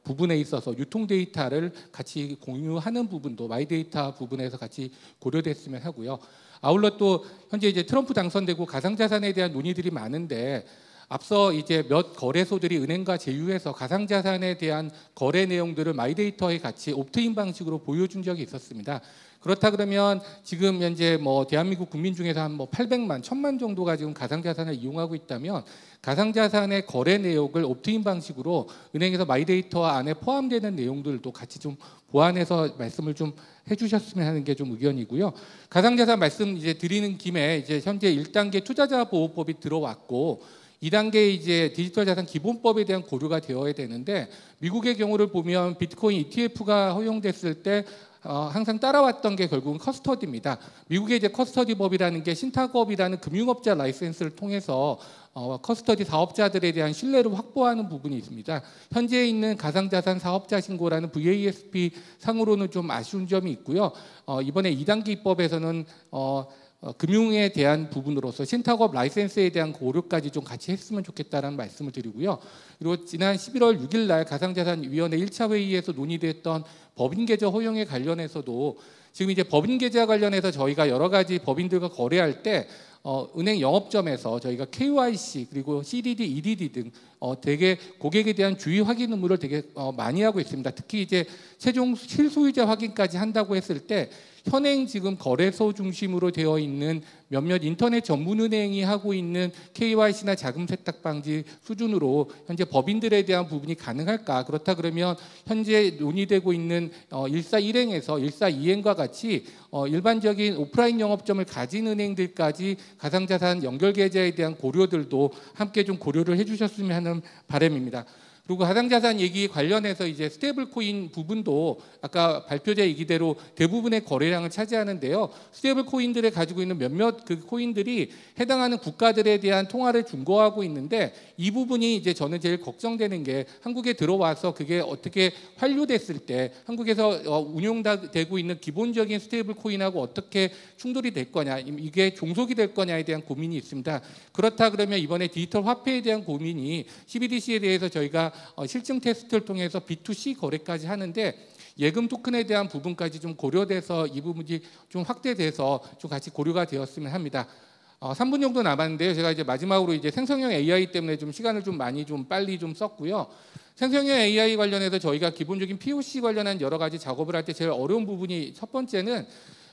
부분에 있어서 유통 데이터를 같이 공유하는 부분도 마이데이터 부분에서 같이 고려됐으면 하고요. 아울러 또 현재 이제 트럼프 당선되고 가상자산에 대한 논의들이 많은데 앞서 이제 몇 거래소들이 은행과 제휴해서 가상자산에 대한 거래 내용들을 마이데이터에 같이 옵트인 방식으로 보여준 적이 있었습니다. 그렇다 그러면 지금 현재 뭐 대한민국 국민 중에서 한 뭐 800만, 1000만 정도가 지금 가상자산을 이용하고 있다면 가상자산의 거래 내역을 옵트인 방식으로 은행에서 마이데이터 안에 포함되는 내용들도 같이 좀 보완해서 말씀을 좀 해주셨으면 하는 게 좀 의견이고요. 가상자산 말씀 이제 드리는 김에 이제 현재 1단계 투자자 보호법이 들어왔고 2단계 이제 디지털 자산 기본법에 대한 고려가 되어야 되는데 미국의 경우를 보면 비트코인 ETF가 허용됐을 때 항상 따라왔던 게 결국은 커스터디입니다. 미국의 이제 커스터디법이라는 게 신탁업이라는 금융업자 라이센스를 통해서 커스터디 사업자들에 대한 신뢰를 확보하는 부분이 있습니다. 현재 있는 가상자산 사업자 신고라는 VASP 상으로는 좀 아쉬운 점이 있고요. 이번에 2단계 입법에서는 금융에 대한 부분으로서 신탁업 라이센스에 대한 고려까지 좀 같이 했으면 좋겠다라는 말씀을 드리고요. 그리고 지난 11월 6일 날 가상자산위원회 1차 회의에서 논의됐던 법인계좌 허용에 관련해서도 지금 이제 법인계좌 관련해서 저희가 여러 가지 법인들과 거래할 때 은행 영업점에서 저희가 KYC 그리고 CDD, EDD 등 되게 고객에 대한 주의 확인 의무를 되게 많이 하고 있습니다. 특히 이제 최종 실소유자 확인까지 한다고 했을 때 현행 지금 거래소 중심으로 되어 있는 몇몇 인터넷 전문은행이 하고 있는 KYC나 자금 세탁 방지 수준으로 현재 법인들에 대한 부분이 가능할까? 그렇다 그러면 현재 논의되고 있는 141행에서 142행과 같이 일반적인 오프라인 영업점을 가진 은행들까지 가상자산 연결 계좌에 대한 고려들도 함께 좀 고려를 해주셨으면 하는 바람입니다. 그리고 가상자산 얘기 관련해서 이제 스테이블 코인 부분도 아까 발표자 얘기대로 대부분의 거래량을 차지하는데요. 스테이블 코인들에 가지고 있는 몇몇 그 코인들이 해당하는 국가들에 대한 통화를 중거하고 있는데 이 부분이 이제 저는 제일 걱정되는 게 한국에 들어와서 그게 어떻게 환류됐을 때 한국에서 운용되고 있는 기본적인 스테이블 코인하고 어떻게 충돌이 될 거냐, 이게 종속이 될 거냐에 대한 고민이 있습니다. 그렇다 그러면 이번에 디지털 화폐에 대한 고민이 CBDC에 대해서 저희가 실증 테스트를 통해서 B2C 거래까지 하는데 예금 토큰에 대한 부분까지 좀 고려돼서 이 부분이 좀 확대돼서 좀 같이 고려가 되었으면 합니다. 3분 정도 남았는데요. 제가 이제 마지막으로 이제 생성형 AI 때문에 좀 시간을 좀 많이 좀 빨리 좀 썼고요. 생성형 AI 관련해서 저희가 기본적인 POC 관련한 여러 가지 작업을 할 때 제일 어려운 부분이 첫 번째는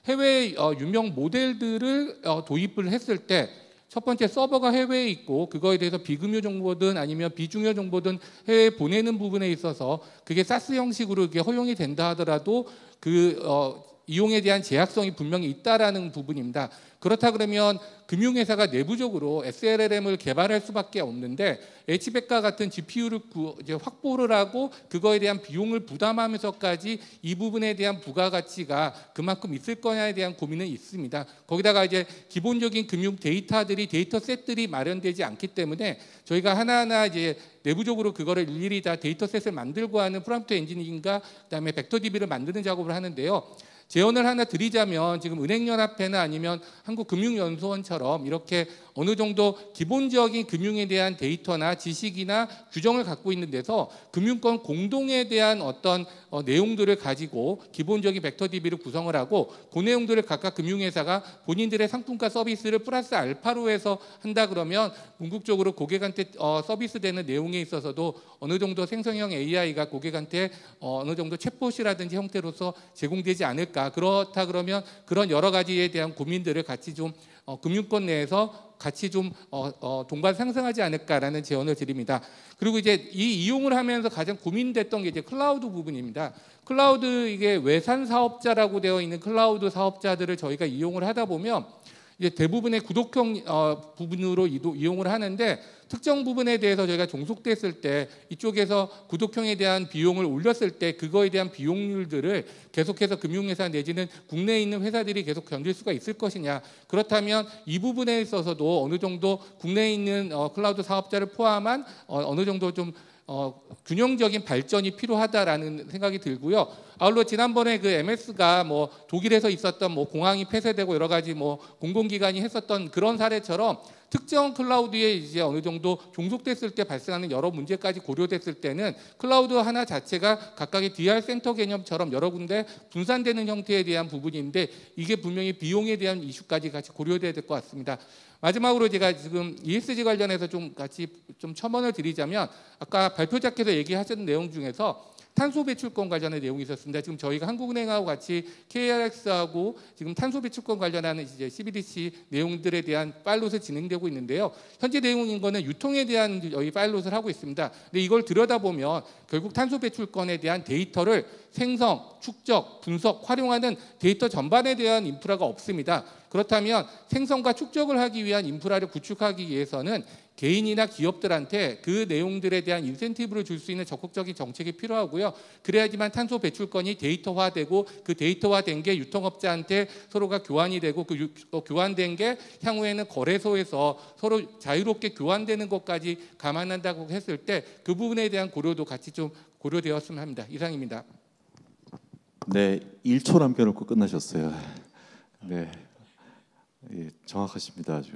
해외 유명 모델들을 도입을 했을 때 첫 번째 서버가 해외에 있고 그거에 대해서 비금융 정보든 아니면 비중요 정보든 해외에 보내는 부분에 있어서 그게 사스 형식으로 이게 허용이 된다 하더라도 그 이용에 대한 제약성이 분명히 있다라는 부분입니다. 그렇다 그러면 금융회사가 내부적으로 SLLM을 개발할 수밖에 없는데 H백과 같은 GPU를 이제 확보를 하고 그거에 대한 비용을 부담하면서까지 이 부분에 대한 부가가치가 그만큼 있을 거냐에 대한 고민은 있습니다. 거기다가 이제 기본적인 금융 데이터셋들이 마련되지 않기 때문에 저희가 하나하나 이제 내부적으로 그거를 일일이 다 데이터셋을 만들고 하는 프롬프트 엔지니어링과 그다음에 벡터DB를 만드는 작업을 하는데요. 제언을 하나 드리자면 지금 은행연합회나 아니면 한국금융연수원처럼 이렇게 어느 정도 기본적인 금융에 대한 데이터나 지식이나 규정을 갖고 있는 데서 금융권 공동에 대한 어떤 내용들을 가지고 기본적인 벡터DB를 구성을 하고 그 내용들을 각각 금융회사가 본인들의 상품과 서비스를 플러스 알파로 해서 한다 그러면 궁극적으로 고객한테 서비스되는 내용에 있어서도 어느 정도 생성형 AI가 고객한테 어느 정도 챗봇이라든지 형태로서 제공되지 않을까. 그렇다 그러면 그런 여러 가지에 대한 고민들을 같이 좀 금융권 내에서 같이 좀 동반 상승하지 않을까라는 제언을 드립니다. 그리고 이제 이 이용을 하면서 가장 고민됐던 게 이제 클라우드 부분입니다. 클라우드 이게 외산 사업자라고 되어 있는 클라우드 사업자들을 저희가 이용을 하다 보면 이제 대부분의 구독형 부분으로 이용을 하는데 특정 부분에 대해서 저희가 종속됐을 때 이쪽에서 구독형에 대한 비용을 올렸을 때 그거에 대한 비용률들을 계속해서 금융회사 내지는 국내에 있는 회사들이 계속 견딜 수가 있을 것이냐. 그렇다면 이 부분에 있어서도 어느 정도 국내에 있는 클라우드 사업자를 포함한 어느 정도 좀 균형적인 발전이 필요하다라는 생각이 들고요. 아울러 지난번에 그 MS가 뭐 독일에서 있었던 뭐 공항이 폐쇄되고 여러 가지 뭐 공공기관이 했었던 그런 사례처럼 특정 클라우드에 이제 어느 정도 종속됐을 때 발생하는 여러 문제까지 고려됐을 때는 클라우드 하나 자체가 각각의 DR 센터 개념처럼 여러 군데 분산되는 형태에 대한 부분인데 이게 분명히 비용에 대한 이슈까지 같이 고려돼야 될 것 같습니다. 마지막으로 제가 지금 ESG 관련해서 좀 같이 좀 첨언을 드리자면 아까 발표자께서 얘기하셨던 내용 중에서 탄소 배출권 관련의 내용이 있었습니다. 지금 저희가 한국은행하고 같이 KRX하고 지금 탄소 배출권 관련하는 이제 CBDC 내용들에 대한 파일럿이 진행되고 있는데요. 현재 내용인 거는 유통에 대한 저희 파일럿을 하고 있습니다. 근데 이걸 들여다보면 결국 탄소 배출권에 대한 데이터를 생성, 축적, 분석, 활용하는 데이터 전반에 대한 인프라가 없습니다. 그렇다면 생성과 축적을 하기 위한 인프라를 구축하기 위해서는 개인이나 기업들한테 그 내용들에 대한 인센티브를 줄 수 있는 적극적인 정책이 필요하고요. 그래야지만 탄소 배출권이 데이터화되고 그 데이터화된 게 유통업자한테 서로가 교환이 되고 그 교환된 게 향후에는 거래소에서 서로 자유롭게 교환되는 것까지 감안한다고 했을 때 그 부분에 대한 고려도 같이 좀 고려되었으면 합니다. 이상입니다. 네, 1초 남겨놓고 끝나셨어요. 네, 예, 정확하십니다. 아주.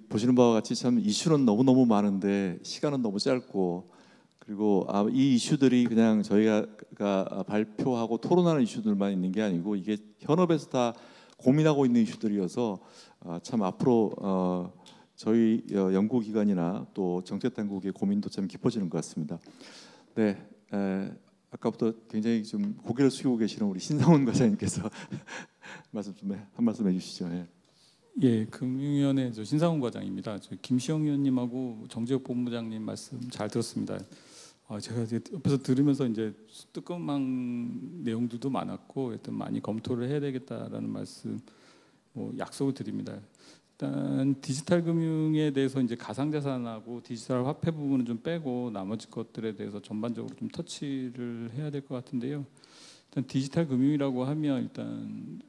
보시는 바와 같이 참 이슈는 너무너무 많은데 시간은 너무 짧고 그리고 이 이슈들이 그냥 저희가 발표하고 토론하는 이슈들만 있는 게 아니고 이게 현업에서 다 고민하고 있는 이슈들이어서 참 앞으로 저희 연구기관이나 또 정책당국의 고민도 참 깊어지는 것 같습니다. 네, 아까부터 굉장히 좀 고개를 숙이고 계시는 우리 신상훈 과장님께서 한 말씀 해주시죠. 네. 예, 금융위원회 신상훈 과장입니다. 김시영 위원님하고 정재욱 본부장님 말씀 잘 들었습니다. 제가 이제 옆에서 들으면서 이제 뜨끔한 내용들도 많았고, 일단 많이 검토를 해야 되겠다라는 말씀, 약속을 드립니다. 일단 디지털 금융에 대해서 이제 가상자산하고 디지털 화폐 부분은 좀 빼고 나머지 것들에 대해서 전반적으로 좀 터치를 해야 될 것 같은데요. 일단 디지털 금융이라고 하면 일단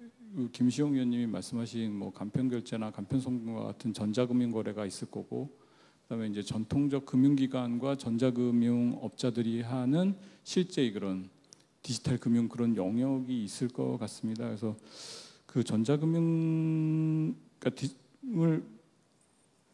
김시영 위원님이 말씀하신 뭐 간편결제나 간편송금과 같은 전자금융 거래가 있을 거고, 그다음에 이제 전통적 금융기관과 전자금융업자들이 하는 실제 그런 디지털 금융 그런 영역이 있을 것 같습니다. 그래서 그 전자금융을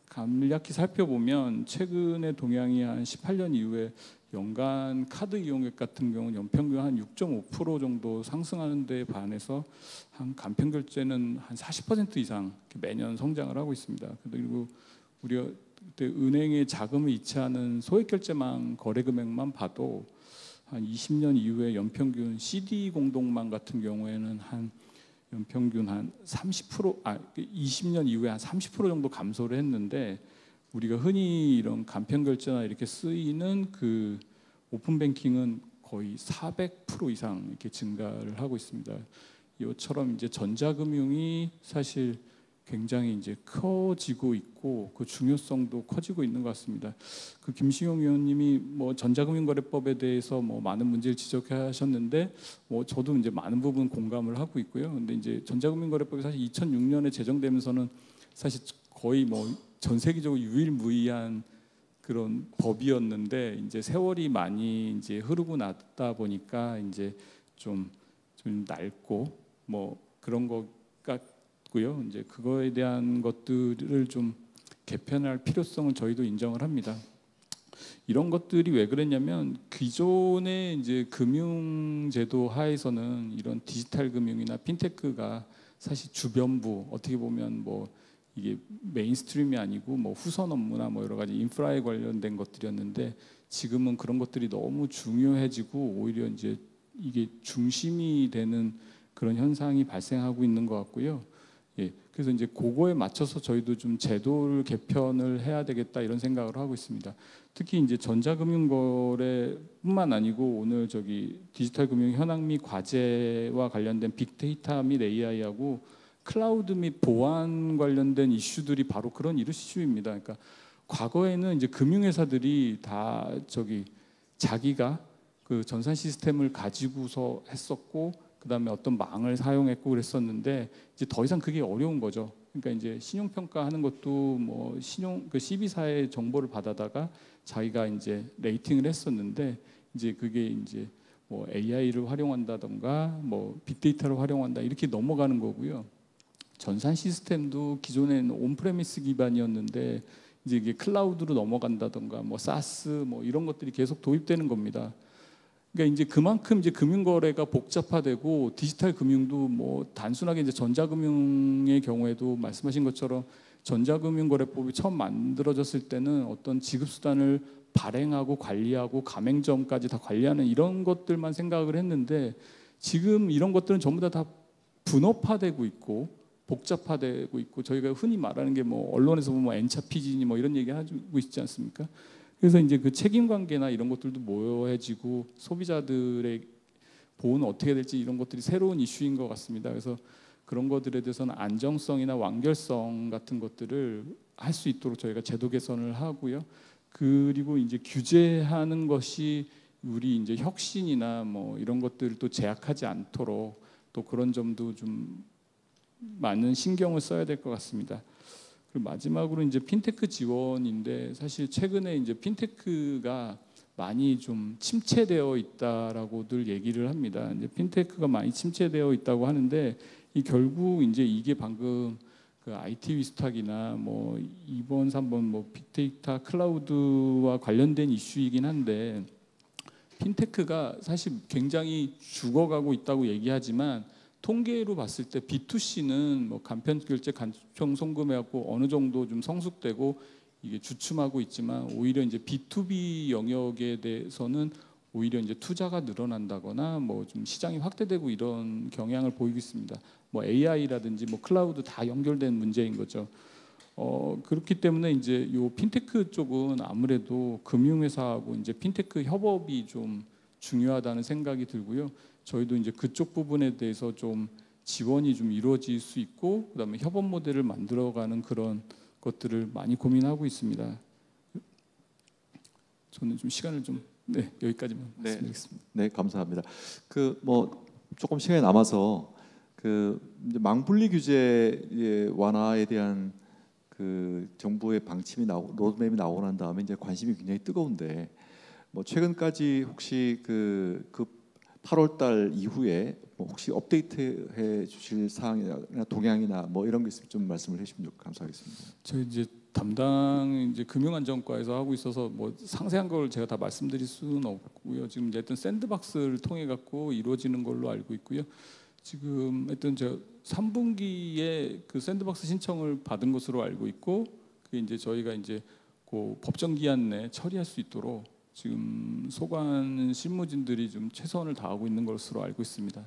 간략히 살펴보면 최근에 동향이 한 18년 이후에 연간 카드 이용액 같은 경우는 연평균 한 6.5% 정도 상승하는 데 반해서 한 간편결제는 한 40% 이상 매년 성장을 하고 있습니다. 그리고 우리가 그때 은행에 자금을 이체하는 소액결제망 거래 금액만 봐도 한 20년 이후에 연평균 CD 공동망 같은 경우에는 한 연평균 한 30%, 20년 이후에 한 30% 정도 감소를 했는데, 우리가 흔히 이런 간편결제나 이렇게 쓰이는 그 오픈뱅킹은 거의 400% 이상 이렇게 증가를 하고 있습니다. 이처럼 이제 전자금융이 사실 굉장히 이제 커지고 있고 그 중요성도 커지고 있는 것 같습니다. 그 김시용 위원님이 뭐 전자금융거래법에 대해서 뭐 많은 문제를 지적하셨는데 뭐 저도 이제 많은 부분 공감을 하고 있고요. 근데 이제 전자금융거래법이 사실 2006년에 제정되면서는 사실 거의 뭐 전 세계적으로 유일무이한 그런 법이었는데 이제 세월이 많이 이제 흐르고 나다 보니까 이제 좀 낡고 뭐 그런 것 같고요. 이제 그거에 대한 것들을 좀 개편할 필요성을 저희도 인정을 합니다. 이런 것들이 왜 그랬냐면 기존의 이제 금융제도 하에서는 이런 디지털 금융이나 핀테크가 사실 주변부 어떻게 보면 뭐 이게 메인스트림이 아니고 뭐 후선 업무나 뭐 여러 가지 인프라에 관련된 것들이었는데 지금은 그런 것들이 너무 중요해지고 오히려 이제 이게 중심이 되는 그런 현상이 발생하고 있는 것 같고요. 예, 그래서 이제 그거에 맞춰서 저희도 좀 제도를 개편을 해야 되겠다 이런 생각을 하고 있습니다. 특히 이제 전자금융거래뿐만 아니고 오늘 저기 디지털 금융 현황 및 과제와 관련된 빅데이터 및 AI하고 클라우드 및 보안 관련된 이슈들이 바로 그런 이슈입니다. 그러니까 과거에는 이제 금융회사들이 다 저기 자기가 그 전산 시스템을 가지고서 했었고 그다음에 어떤 망을 사용했고 그랬었는데 이제 더 이상 그게 어려운 거죠. 그러니까 이제 신용 평가하는 것도 뭐 신용 그 CB사의 정보를 받아다가 자기가 이제 레이팅을 했었는데 이제 그게 이제 뭐 AI를 활용한다던가 뭐 빅데이터를 활용한다 이렇게 넘어가는 거고요. 전산 시스템도 기존에는 온프레미스 기반이었는데 이제 이게 클라우드로 넘어간다던가 뭐 사스 뭐 이런 것들이 계속 도입되는 겁니다. 그러니까 이제 그만큼 이제 금융거래가 복잡화되고 디지털 금융도 뭐 단순하게 이제 전자금융의 경우에도 말씀하신 것처럼 전자금융거래법이 처음 만들어졌을 때는 어떤 지급수단을 발행하고 관리하고 가맹점까지 다 관리하는 이런 것들만 생각을 했는데 지금 이런 것들은 전부 다 분업화되고 있고 복잡화되고 있고 저희가 흔히 말하는 게 뭐 언론에서 보면 N차 피지니 뭐 이런 얘기 하고 있지 않습니까? 그래서 이제 그 책임 관계나 이런 것들도 모여해지고 소비자들의 보호는 어떻게 될지 이런 것들이 새로운 이슈인 것 같습니다. 그래서 그런 것들에 대해서는 안정성이나 완결성 같은 것들을 할 수 있도록 저희가 제도 개선을 하고요. 그리고 이제 규제하는 것이 우리 이제 혁신이나 뭐 이런 것들을 또 제약하지 않도록 또 그런 점도 좀 많은 신경을 써야 될 것 같습니다. 그리고 마지막으로 이제 핀테크 지원인데 사실 최근에 이제 핀테크가 많이 좀 침체되어 있다라고들 얘기를 합니다. 이제 핀테크가 많이 침체되어 있다고 하는데 이 결국 이제 이게 방금 그 IT 위스탁이나 뭐 2번, 3번 뭐 빅데이터 클라우드와 관련된 이슈이긴 한데 핀테크가 사실 굉장히 죽어가고 있다고 얘기하지만 통계로 봤을 때 B2C는 뭐 간편 결제, 간편 송금해갖고 어느 정도 좀 성숙되고 이게 주춤하고 있지만 오히려 이제 B2B 영역에 대해서는 오히려 이제 투자가 늘어난다거나 뭐 좀 시장이 확대되고 이런 경향을 보이고 있습니다. 뭐 AI라든지 뭐 클라우드 다 연결된 문제인 거죠. 그렇기 때문에 이제 요 핀테크 쪽은 아무래도 금융회사하고 이제 핀테크 협업이 좀 중요하다는 생각이 들고요. 저희도 이제 그쪽 부분에 대해서 좀 지원이 좀 이루어질 수 있고 그다음에 협업 모델을 만들어가는 그런 것들을 많이 고민하고 있습니다. 저는 좀 시간을 좀 여기까지만 말씀드리겠습니다. 네, 감사합니다. 그 뭐 조금 시간이 남아서 그 이제 망분리 규제 완화에 대한 그 정부의 방침이 로드맵이 나오고 난 다음에 이제 관심이 굉장히 뜨거운데 뭐 최근까지 혹시 그 8월달 이후에 뭐 혹시 업데이트해 주실 사항이나 동향이나 뭐 이런 게 있으면 좀 말씀을 해주시면 감사하겠습니다. 저희 이제 담당 이제 금융안전과에서 하고 있어서 뭐 상세한 걸 제가 다 말씀드릴 수는 없고요. 지금 하여튼 샌드박스를 통해 갖고 이루어지는 걸로 알고 있고요. 지금 하여튼 저 3분기에 그 샌드박스 신청을 받은 것으로 알고 있고 그게 이제 저희가 이제 그 법정 기한 내 처리할 수 있도록 지금 소관 실무진들이 좀 최선을 다하고 있는 것으로 알고 있습니다.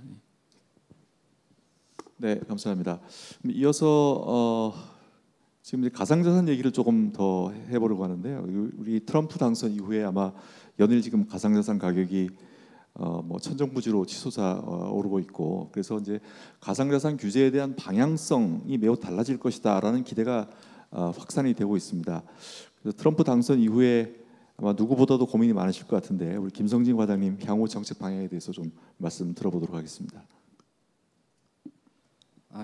네, 감사합니다. 이어서 지금 이제 가상자산 얘기를 조금 더 해보려고 하는데요. 우리 트럼프 당선 이후에 아마 연일 지금 가상자산 가격이 뭐 천정부지로 치솟아 오르고 있고 그래서 이제 가상자산 규제에 대한 방향성이 매우 달라질 것이다라는 기대가 확산이 되고 있습니다. 그래서 트럼프 당선 이후에 아마 누구보다도 고민이 많으실 것 같은데 우리 김성진 과장님 향후 정책 방향에 대해서 좀 말씀 들어보도록 하겠습니다.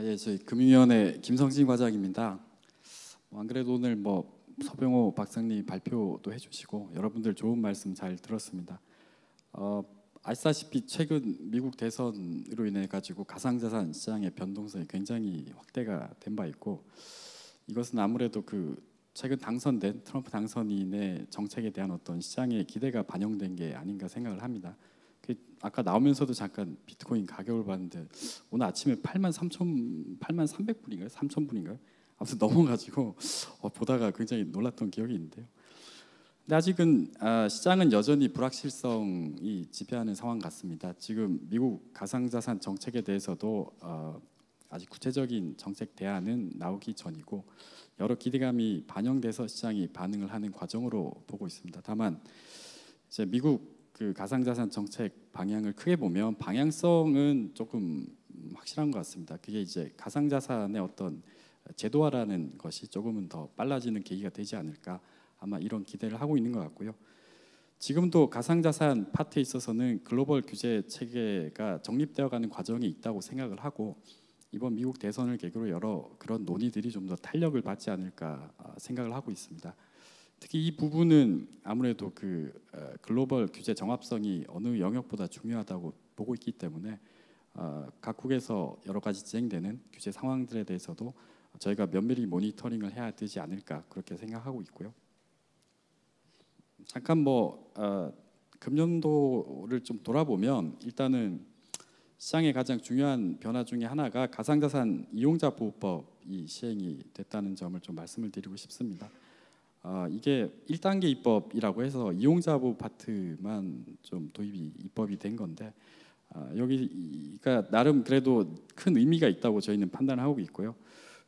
예, 저희 금융위원회 김성진 과장입니다. 안 그래도 오늘 뭐 서병호 박사님 발표도 해주시고 여러분들 좋은 말씀 잘 들었습니다. 아시다시피 최근 미국 대선으로 인해 가지고 가상자산 시장의 변동성이 굉장히 확대가 된 바 있고 이것은 아무래도 그 최근 당선된 트럼프 당선인의 정책에 대한 어떤 시장의 기대가 반영된 게 아닌가 생각을 합니다. 아까 나오면서도 잠깐 비트코인 가격을 봤는데 오늘 아침에 83,000불인가요? 3,000불인가요? 아무튼 넘어가지고 보다가 굉장히 놀랐던 기억이 있는데요. 근데 아직은 시장은 여전히 불확실성이 지배하는 상황 같습니다. 지금 미국 가상자산 정책에 대해서도 아직 구체적인 정책 대안은 나오기 전이고 여러 기대감이 반영돼서 시장이 반응을 하는 과정으로 보고 있습니다. 다만 이제 미국 그 가상자산 정책 방향을 크게 보면 방향성은 조금 확실한 것 같습니다. 그게 이제 가상자산의 어떤 제도화라는 것이 조금은 더 빨라지는 계기가 되지 않을까, 아마 이런 기대를 하고 있는 것 같고요. 지금도 가상자산 파트에 있어서는 글로벌 규제 체계가 정립되어가는 과정이 있다고 생각을 하고 이번 미국 대선을 계기로 여러 그런 논의들이 좀 더 탄력을 받지 않을까 생각을 하고 있습니다. 특히 이 부분은 아무래도 그 글로벌 규제 정합성이 어느 영역보다 중요하다고 보고 있기 때문에 각국에서 여러 가지 진행되는 규제 상황들에 대해서도 저희가 면밀히 모니터링을 해야 되지 않을까 그렇게 생각하고 있고요. 잠깐 금년도를 좀 돌아보면 일단은 시장의 가장 중요한 변화 중에 하나가 가상자산 이용자 보호법이 시행이 됐다는 점을 좀 말씀을 드리고 싶습니다. 이게 1단계 입법이라고 해서 이용자 보호 파트만 좀 도입이 입법이 된 건데 여기가 나름 그래도 큰 의미가 있다고 저희는 판단하고 있고요.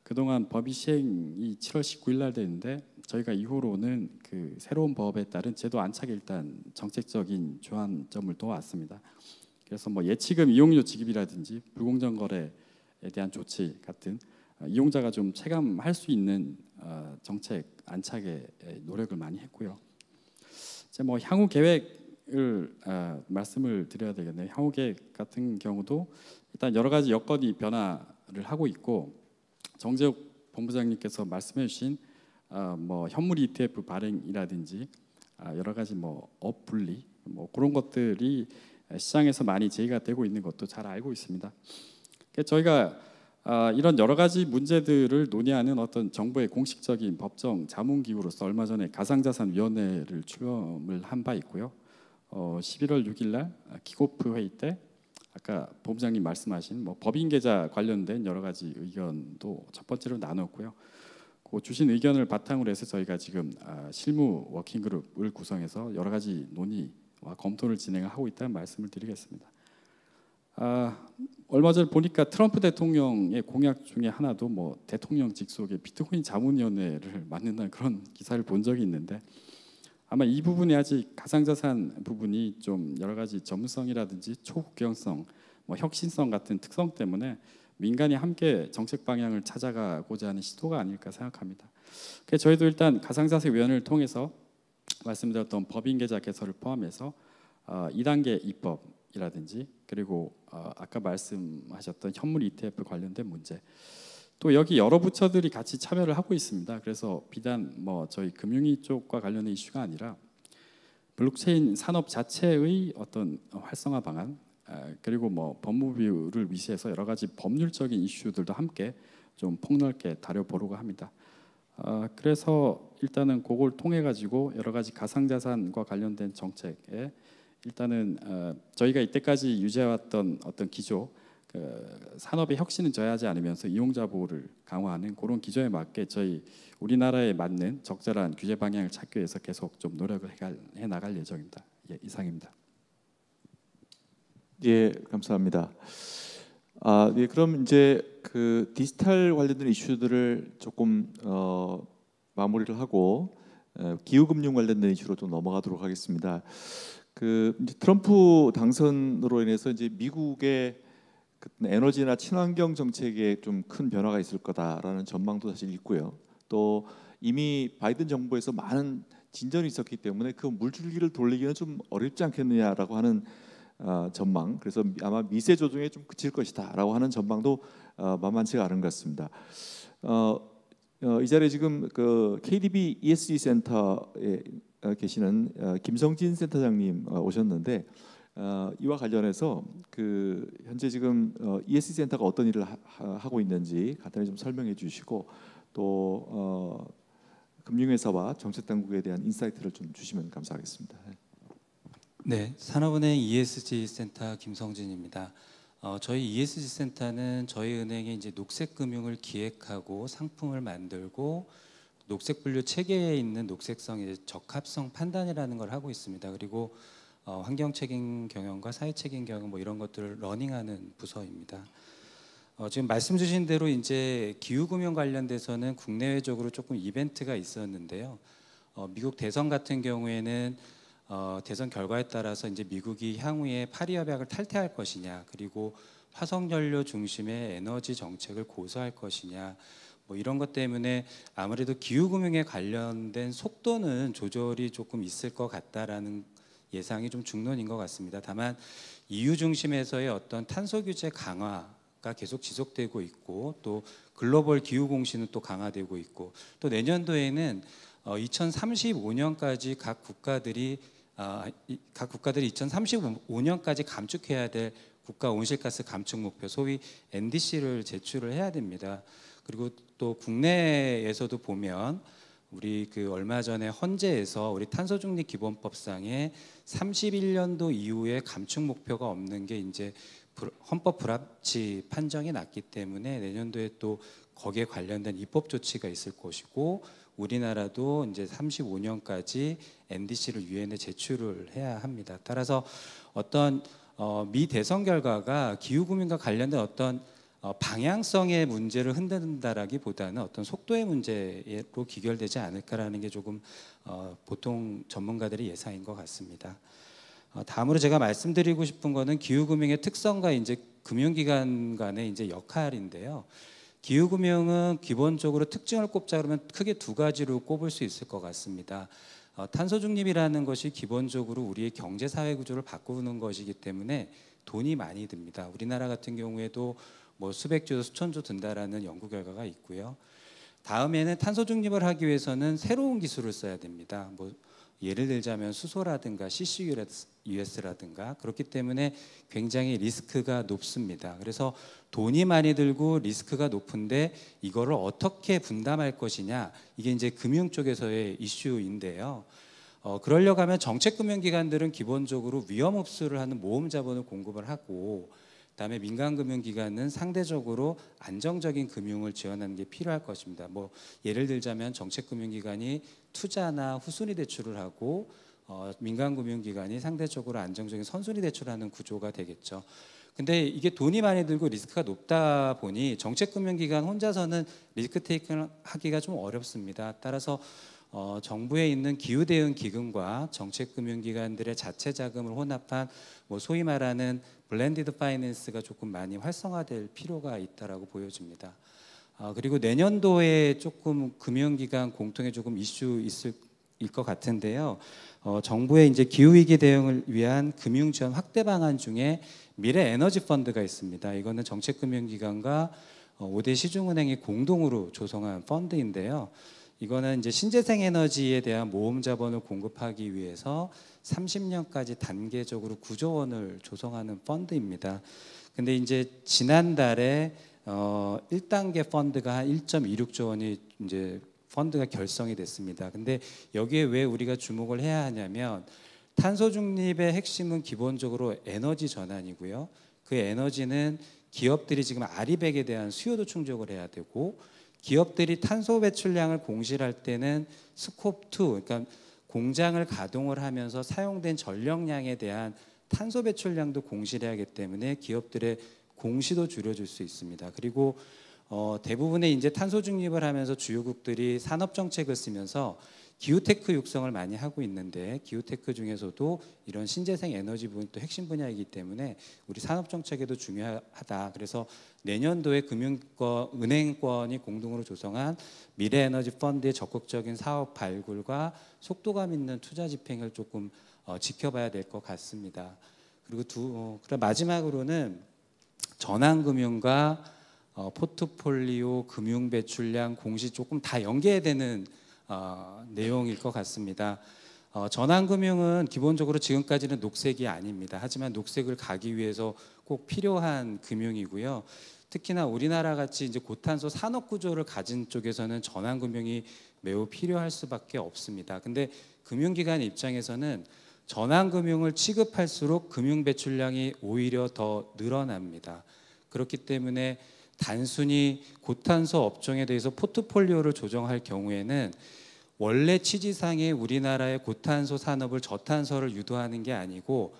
그동안 법이 시행이 7월 19일 날 됐는데 저희가 이후로는 그 새로운 법에 따른 제도 안착에 일단 정책적인 조안점을 둬왔습니다. 그래서 예치금 이용료 지급이라든지 불공정 거래에 대한 조치 같은 이용자가 좀 체감할 수 있는 정책 안착에 노력을 많이 했고요. 이제 향후 계획을 말씀을 드려야 되겠네요. 향후 계획 같은 경우도 일단 여러 가지 여건이 변화를 하고 있고 정재욱 본부장님께서 말씀해주신 현물 ETF 발행이라든지 여러 가지 업 분리 그런 것들이 시장에서 많이 제기가 되고 있는 것도 잘 알고 있습니다. 저희가 이런 여러 가지 문제들을 논의하는 어떤 정부의 공식적인 법정 자문기구로서 얼마 전에 가상자산위원회를 출범을 한 바 있고요. 11월 6일 날 킥오프 회의 때 아까 본부장님 말씀하신 법인 계좌 관련된 여러 가지 의견도 첫 번째로 나눴고요. 그 주신 의견을 바탕으로 해서 저희가 지금 실무 워킹그룹을 구성해서 여러 가지 논의와 검토를 진행하고 있다는 말씀을 드리겠습니다. 얼마 전 보니까 트럼프 대통령의 공약 중에 하나도 대통령 직속의 비트코인 자문위원회를 만든다는 그런 기사를 본 적이 있는데 아마 이 부분이 아직 가상자산 부분이 좀 여러 가지 전문성이라든지 초국경성, 혁신성 같은 특성 때문에 민간이 함께 정책 방향을 찾아가고자 하는 시도가 아닐까 생각합니다. 그래서 저희도 일단 가상자산위원회를 통해서 말씀드렸던 법인 계좌 개설을 포함해서 2단계 입법이라든지 그리고 아까 말씀하셨던 현물 ETF 관련된 문제 또 여기 여러 부처들이 같이 참여를 하고 있습니다. 그래서 비단 저희 금융위 쪽과 관련된 이슈가 아니라 블록체인 산업 자체의 어떤 활성화 방안 그리고 법무부를 위시해서 여러 가지 법률적인 이슈들도 함께 좀 폭넓게 다뤄보려고 합니다. 그래서 일단은 그걸 통해 가지고 여러 가지 가상자산과 관련된 정책에 일단은 저희가 이때까지 유지해왔던 어떤 기조 산업의 혁신은 저해하지 않으면서 이용자 보호를 강화하는 그런 기조에 맞게 저희 우리나라에 맞는 적절한 규제 방향을 찾기 위해서 계속 좀 노력을 해 나갈 예정입니다. 예, 이상입니다. 예, 감사합니다. 예, 그럼 이제 그 디지털 관련된 이슈들을 조금 마무리를 하고 기후금융 관련된 이슈로 좀 넘어가도록 하겠습니다. 이제 트럼프 당선으로 인해서 이제 미국의 에너지나 친환경 정책에 좀 큰 변화가 있을 거다라는 전망도 사실 있고요. 또 이미 바이든 정부에서 많은 진전이 있었기 때문에 그 물줄기를 돌리기는 좀 어렵지 않겠느냐라고 하는 전망. 그래서 아마 미세 조정에 좀 그칠 것이다라고 하는 전망도 만만치가 않은 것 같습니다. 이 자리에 지금 그 KDB ESG 센터에 계시는 김성진 센터장님 오셨는데 이와 관련해서 현재 지금 ESG 센터가 어떤 일을 하고 있는지 간단히 좀 설명해 주시고 또 금융회사와 정책당국에 대한 인사이트를 좀 주시면 감사하겠습니다. 네, 산업은행 ESG 센터 김성진입니다. 저희 ESG 센터는 저희 은행이 이제 녹색 금융을 기획하고 상품을 만들고 녹색 분류 체계에 있는 녹색성 적합성 판단이라는 걸 하고 있습니다. 그리고 환경 책임 경영과 사회 책임 경영 이런 것들을 러닝하는 부서입니다. 지금 말씀 주신 대로 이제 기후금융 관련돼서는 국내외적으로 조금 이벤트가 있었는데요. 미국 대선 같은 경우에는 대선 결과에 따라서 이제 미국이 향후에 파리 협약을 탈퇴할 것이냐, 그리고 화석연료 중심의 에너지 정책을 고수할 것이냐, 뭐 이런 것 때문에 아무래도 기후금융에 관련된 속도는 조절이 조금 있을 것 같다라는 예상이 좀 중론인 것 같습니다. 다만 EU 중심에서의 어떤 탄소 규제 강화가 계속 지속되고 있고, 또 글로벌 기후 공시는 또 강화되고 있고, 또 내년도에는 2035년까지 각 국가들이 2035년까지 감축해야 될 국가 온실가스 감축 목표, 소위 NDC를 제출을 해야 됩니다. 그리고 또 국내에서도 보면 우리 얼마 전에 헌재에서 우리 탄소중립 기본법상에 31년도 이후에 감축 목표가 없는 게 이제 헌법 불합치 판정이 났기 때문에 내년도에 또 거기에 관련된 입법 조치가 있을 것이고, 우리나라도 이제 35년까지 NDC를 유엔에 제출을 해야 합니다. 따라서 어떤 미 대선 결과가 기후금융과 관련된 어떤 방향성의 문제를 흔든다라기보다는 어떤 속도의 문제로 귀결되지 않을까라는 게 조금 보통 전문가들의 예상인 것 같습니다. 다음으로 제가 말씀드리고 싶은 거는 기후금융의 특성과 이제 금융기관 간의 이제 역할인데요. 기후금융은 기본적으로 특징을 꼽자 그러면 크게 두 가지로 꼽을 수 있을 것 같습니다. 탄소 중립이라는 것이 기본적으로 우리의 경제 사회 구조를 바꾸는 것이기 때문에 돈이 많이 듭니다. 우리나라 같은 경우에도 뭐 수백조, 수천조 든다라는 연구 결과가 있고요. 다음에는 탄소 중립을 하기 위해서는 새로운 기술을 써야 됩니다. 뭐 예를 들자면 수소라든가 CCUS라든가, 그렇기 때문에 굉장히 리스크가 높습니다. 그래서 돈이 많이 들고 리스크가 높은데 이거를 어떻게 분담할 것이냐, 이게 이제 금융 쪽에서의 이슈인데요. 그러려고 하면 정책금융기관들은 기본적으로 위험 흡수를 하는 모험 자본을 공급을 하고, 그다음에 민간금융기관은 상대적으로 안정적인 금융을 지원하는 게 필요할 것입니다. 뭐 예를 들자면 정책금융기관이 투자나 후순위 대출을 하고 민간금융기관이 상대적으로 안정적인 선순위 대출하는 구조가 되겠죠. 근데 이게 돈이 많이 들고 리스크가 높다 보니 정책금융기관 혼자서는 리스크 테이킹을 하기가 좀 어렵습니다. 따라서 정부에 있는 기후대응 기금과 정책금융기관들의 자체 자금을 혼합한 뭐 소위 말하는 블렌디드 파이낸스가 조금 많이 활성화될 필요가 있다라고 보여집니다. 그리고 내년도에 조금 금융기관 공통의 조금 이슈 있을 것 같은데요. 정부의 이제 기후위기 대응을 위한 금융 지원 확대 방안 중에 미래 에너지 펀드가 있습니다. 이거는 정책금융기관과 5대 시중은행이 공동으로 조성한 펀드인데요. 이거는 이제 신재생 에너지에 대한 모험 자본을 공급하기 위해서 30년까지 단계적으로 9조 원을 조성하는 펀드입니다. 근데 이제 지난달에 1단계 펀드가 한 1.26조 원이 이제 펀드가 결성이 됐습니다. 근데 여기에 왜 우리가 주목을 해야 하냐면, 탄소 중립의 핵심은 기본적으로 에너지 전환이고요. 그 에너지는 기업들이 지금 아리백에 대한 수요도 충족을 해야 되고, 기업들이 탄소 배출량을 공시할 때는 스콥 2, 그러니까 공장을 가동을 하면서 사용된 전력량에 대한 탄소 배출량도 공시를 하기 때문에 기업들의 공시도 줄여줄 수 있습니다. 그리고 대부분의 이제 탄소 중립을 하면서 주요국들이 산업 정책을 쓰면서 기후테크 육성을 많이 하고 있는데, 기후테크 중에서도 이런 신재생 에너지 부분이 또 핵심 분야이기 때문에 우리 산업 정책에도 중요하다. 그래서 내년도에 은행권이 공동으로 조성한 미래 에너지 펀드의 적극적인 사업 발굴과 속도감 있는 투자 집행을 조금 지켜봐야 될 것 같습니다. 그리고 그럼 마지막으로는 전환금융과 포트폴리오 금융 배출량 공시 조금 다 연계되는 내용일 것 같습니다. 전환금융은 기본적으로 지금까지는 녹색이 아닙니다. 하지만 녹색을 가기 위해서 꼭 필요한 금융이고요. 특히나 우리나라 같이 이제 고탄소 산업 구조를 가진 쪽에서는 전환금융이 매우 필요할 수밖에 없습니다. 근데 금융기관 입장에서는 전환금융을 취급할수록 금융 배출량이 오히려 더 늘어납니다. 그렇기 때문에 단순히 고탄소 업종에 대해서 포트폴리오를 조정할 경우에는 원래 취지상의 우리나라의 고탄소 산업을 저탄소를 유도하는 게 아니고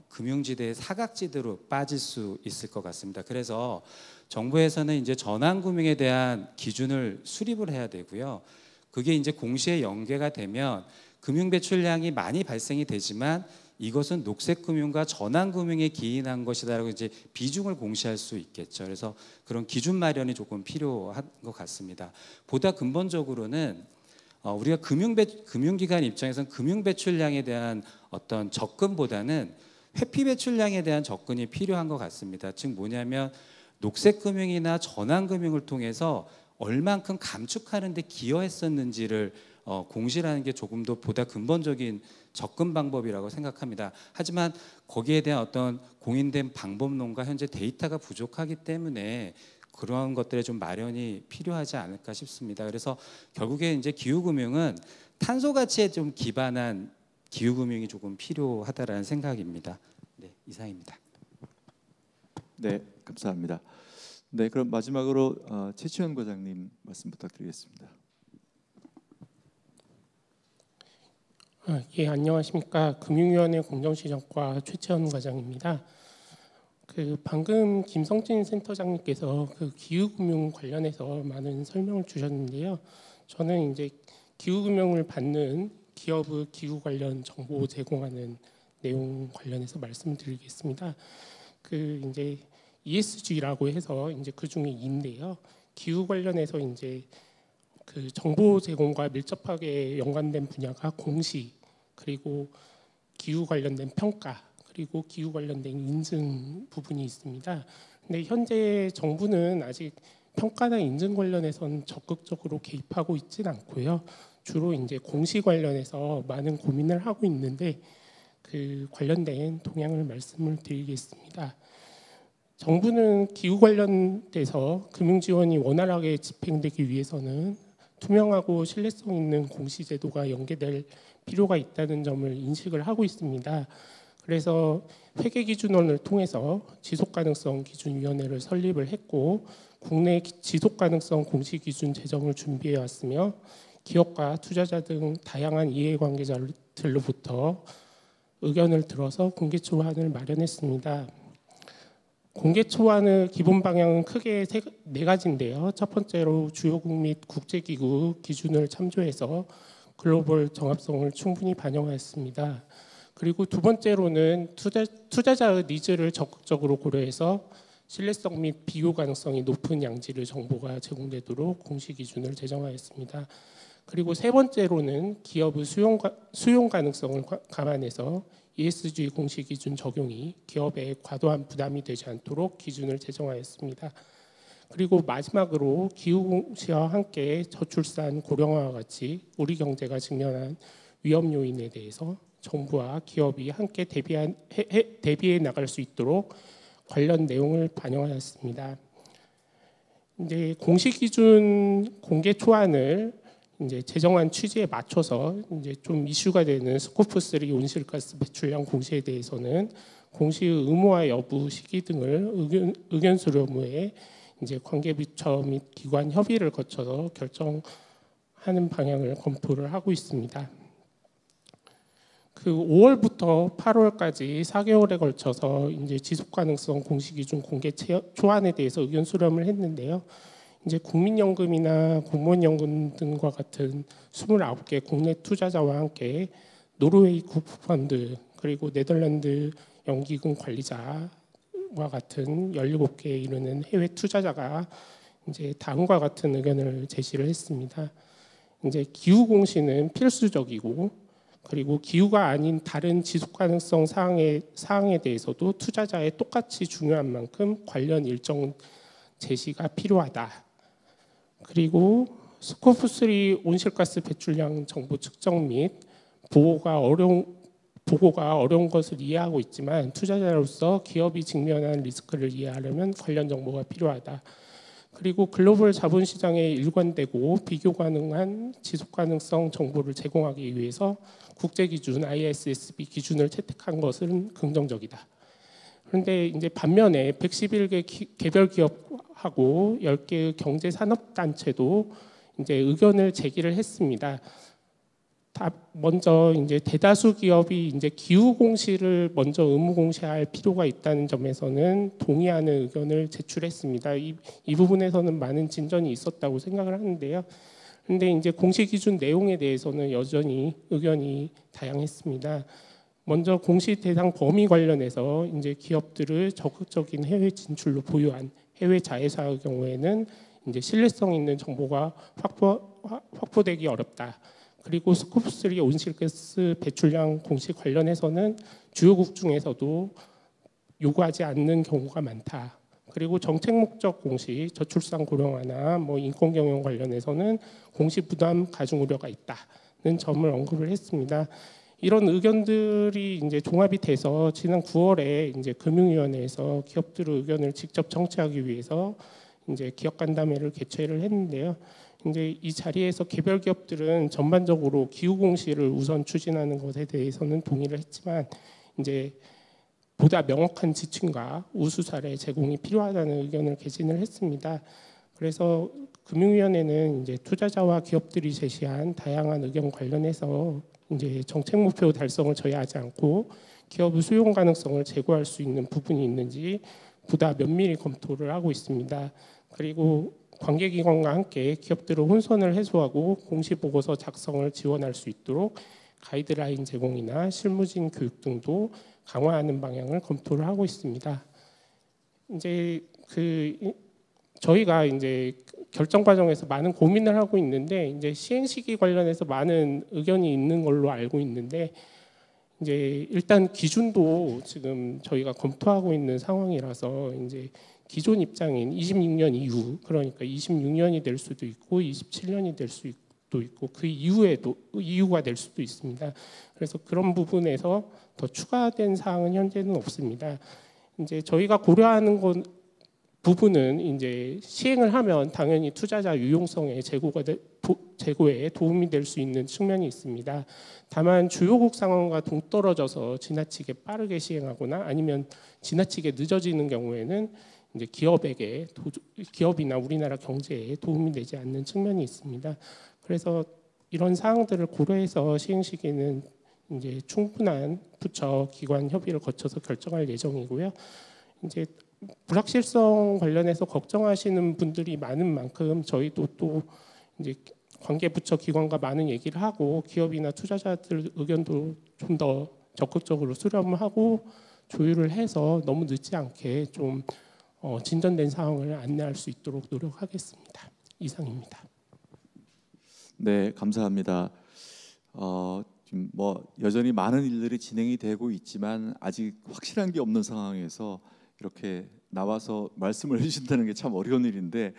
금융지대의 사각지대로 빠질 수 있을 것 같습니다. 그래서 정부에서는 이제 전환금융에 대한 기준을 수립을 해야 되고요. 그게 이제 공시에 연계가 되면 금융 배출량이 많이 발생이 되지만 이것은 녹색금융과 전환금융에 기인한 것이다라고 이제 비중을 공시할 수 있겠죠. 그래서 그런 기준 마련이 조금 필요한 것 같습니다. 보다 근본적으로는 우리가 금융기관 입장에서는 금융 배출량에 대한 어떤 접근보다는 회피 배출량에 대한 접근이 필요한 것 같습니다. 즉 뭐냐면 녹색금융이나 전환금융을 통해서 얼만큼 감축하는 데 기여했었는지를 공시라는 게 조금 더 보다 근본적인 접근 방법이라고 생각합니다. 하지만 거기에 대한 어떤 공인된 방법론과 현재 데이터가 부족하기 때문에 그런 것들의 좀 마련이 필요하지 않을까 싶습니다. 그래서 결국에 이제 기후금융은 탄소 가치에 좀 기반한 기후금융이 조금 필요하다라는 생각입니다. 네, 이상입니다. 네, 감사합니다. 네, 그럼 마지막으로 최치원 과장님 말씀 부탁드리겠습니다. 예, 안녕하십니까. 금융위원회 공정시장과 최채원 과장입니다. 방금 김성진 센터장님께서 기후금융 관련해서 많은 설명을 주셨는데요. 저는 이제 기후금융을 받는 기업의 기후 관련 정보 제공하는 내용 관련해서 말씀을 드리겠습니다. 이제 ESG라고 해서 이제 그 중에 E인데요. 기후 관련해서 이제 정보 제공과 밀접하게 연관된 분야가 공시, 그리고 기후 관련된 평가, 그리고 기후 관련된 인증 부분이 있습니다. 근데 현재 정부는 아직 평가나 인증 관련해서는 적극적으로 개입하고 있지는 않고요. 주로 이제 공시 관련해서 많은 고민을 하고 있는데 관련된 동향을 말씀을 드리겠습니다. 정부는 기후 관련돼서 금융 지원이 원활하게 집행되기 위해서는 투명하고 신뢰성 있는 공시 제도가 연계될 필요가 있다는 점을 인식을 하고 있습니다. 그래서 회계 기준원을 통해서 지속가능성 기준위원회를 설립을 했고 국내 지속가능성 공시 기준 제정을 준비해 왔으며 기업과 투자자 등 다양한 이해관계자들로부터 의견을 들어서 공개 초안을 마련했습니다. 공개 초안의 기본 방향은 크게 네 가지인데요. 첫 번째로 주요국 및 국제기구 기준을 참조해서 글로벌 정합성을 충분히 반영하였습니다. 그리고 두 번째로는 투자자의 니즈를 적극적으로 고려해서 신뢰성 및 비교 가능성이 높은 양질의 정보가 제공되도록 공시 기준을 제정하였습니다. 그리고 세 번째로는 기업의 수용 가능성을 감안해서 ESG 공시 기준 적용이 기업에 과도한 부담이 되지 않도록 기준을 제정하였습니다. 그리고 마지막으로 기후 공시와 함께 저출산 고령화와 같이 우리 경제가 직면한 위험 요인에 대해서 정부와 기업이 함께 대비해 나갈 수 있도록 관련 내용을 반영하였습니다. 이제 공시 기준 공개 초안을 이제 제정한 취지에 맞춰서 이제 좀 이슈가 되는 스코프 3 온실가스 배출량 공시에 대해서는 공시의 의무화 여부 시기 등을 의견 수렴 후에 이제 관계부처 및 기관 협의를 거쳐서 결정하는 방향을 검토를 하고 있습니다. 5월부터 8월까지 4개월에 걸쳐서 이제 지속가능성 공시기준 공개 초안에 대해서 의견 수렴을 했는데요. 이제 국민연금이나 공무원연금 등과 같은 29개 국내 투자자와 함께 노르웨이 국부펀드 그리고 네덜란드 연기금 관리자와 같은 17개에 이르는 해외 투자자가 이제 다음과 같은 의견을 제시를 했습니다. 이제 기후 공시는 필수적이고 그리고 기후가 아닌 다른 지속 가능성 사항에 대해서도 투자자에 똑같이 중요한 만큼 관련 일정 제시가 필요하다. 그리고 스코프 3 온실가스 배출량 정보 측정 및 보고가 어려운 것을 이해하고 있지만 투자자로서 기업이 직면한 리스크를 이해하려면 관련 정보가 필요하다. 그리고 글로벌 자본시장에 일관되고 비교 가능한 지속가능성 정보를 제공하기 위해서 국제기준 ISSB 기준을 채택한 것은 긍정적이다. 그런데 이제 반면에 111개 개별 기업하고 10개의 경제산업단체도 이제 의견을 제기를 했습니다. 먼저 이제 대다수 기업이 이제 기후 공시를 먼저 의무 공시할 필요가 있다는 점에서는 동의하는 의견을 제출했습니다. 이 부분에서는 많은 진전이 있었다고 생각을 하는데요. 근데 이제 공시 기준 내용에 대해서는 여전히 의견이 다양했습니다. 먼저 공시 대상 범위 관련해서 이제 기업들을 적극적인 해외 진출로 보유한 해외 자회사의 경우에는 이제 신뢰성 있는 정보가 확보되기 어렵다. 그리고 스코프3 온실가스 배출량 공시 관련해서는 주요국 중에서도 요구하지 않는 경우가 많다. 그리고 정책 목적 공시, 저출산 고령화나 뭐 인권 경영 관련해서는 공시 부담 가중 우려가 있다는 점을 언급을 했습니다. 이런 의견들이 이제 종합이 돼서 지난 9월에 이제 금융위원회에서 기업들의 의견을 직접 청취하기 위해서 이제 기업 간담회를 개최를 했는데요. 이제 이 자리에서 개별 기업들은 전반적으로 기후 공시를 우선 추진하는 것에 대해서는 동의를 했지만 이제 보다 명확한 지침과 우수 사례 제공이 필요하다는 의견을 개진을 했습니다. 그래서 금융위원회는 이제 투자자와 기업들이 제시한 다양한 의견 관련해서 이제 정책 목표 달성을 저해하지 않고 기업의 수용 가능성을 제고할 수 있는 부분이 있는지 보다 면밀히 검토를 하고 있습니다. 그리고 관계기관과 함께 기업들의 혼선을 해소하고 공시보고서 작성을 지원할 수 있도록 가이드라인 제공이나 실무진 교육 등도 강화하는 방향을 검토를 하고 있습니다. 이제 저희가 이제 결정 과정에서 많은 고민을 하고 있는데 이제 시행 시기 관련해서 많은 의견이 있는 걸로 알고 있는데 이제 일단 기준도 지금 저희가 검토하고 있는 상황이라서 이제 기존 입장인 26년 이후, 그러니까 26년이 될 수도 있고 27년이 될 수도 있고 그 이후가 될 수도 있습니다. 그래서 그런 부분에서 더 추가된 사항은 현재는 없습니다. 이제 저희가 고려하는 부분은 이제 시행을 하면 당연히 투자자 유용성의 제고에 도움이 될 수 있는 측면이 있습니다. 다만 주요국 상황과 동떨어져서 지나치게 빠르게 시행하거나 아니면 지나치게 늦어지는 경우에는 이제 기업이나 우리나라 경제에 도움이 되지 않는 측면이 있습니다. 그래서 이런 사항들을 고려해서 시행 시기는 이제 충분한 부처 기관 협의를 거쳐서 결정할 예정이고요. 이제 불확실성 관련해서 걱정하시는 분들이 많은 만큼 저희도 또 이제 관계 부처 기관과 많은 얘기를 하고 기업이나 투자자들 의견도 좀 더 적극적으로 수렴하고 조율을 해서 너무 늦지 않게 좀 진전된 상황을 안내할 수 있도록 노력하겠습니다. 이상입니다. 네, 감사합니다. 지금 뭐 여전히 많은 일들이 진행이 되고 있지만 아직 확실한 게 없는 상황에서 이렇게 나와서 말씀을 해주신다는 게 참 어려운 일인데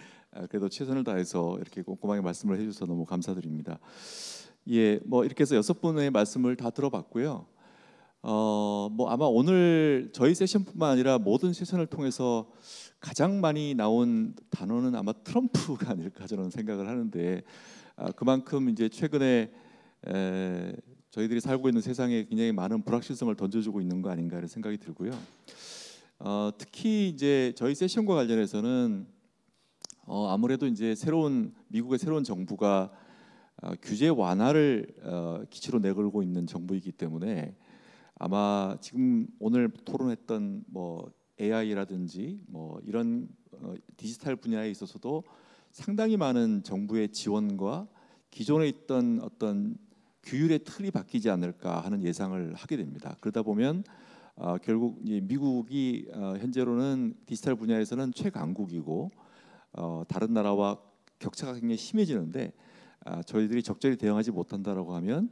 그래도 최선을 다해서 이렇게 꼼꼼하게 말씀을 해주셔서 너무 감사드립니다. 예, 뭐 이렇게 해서 6분의 말씀을 다 들어봤고요. 뭐 아마 오늘 저희 세션뿐만 아니라 모든 세션을 통해서 가장 많이 나온 단어는 아마 트럼프가 아닐까 저는 생각을 하는데 그만큼 이제 최근에 저희들이 살고 있는 세상에 굉장히 많은 불확실성을 던져주고 있는 거 아닌가 이런 생각이 들고요. 특히 이제 저희 세션과 관련해서는 아무래도 이제 미국의 새로운 정부가 규제 완화를 기치로 내걸고 있는 정부이기 때문에 아마 지금 오늘 토론했던 뭐 AI라든지 뭐 이런 디지털 분야에 있어서도 상당히 많은 정부의 지원과 기존에 있던 어떤 규율의 틀이 바뀌지 않을까 하는 예상을 하게 됩니다. 그러다 보면 결국 미국이 현재로는 디지털 분야에서는 최강국이고 다른 나라와 격차가 굉장히 심해지는데 저희들이 적절히 대응하지 못한다라고 하면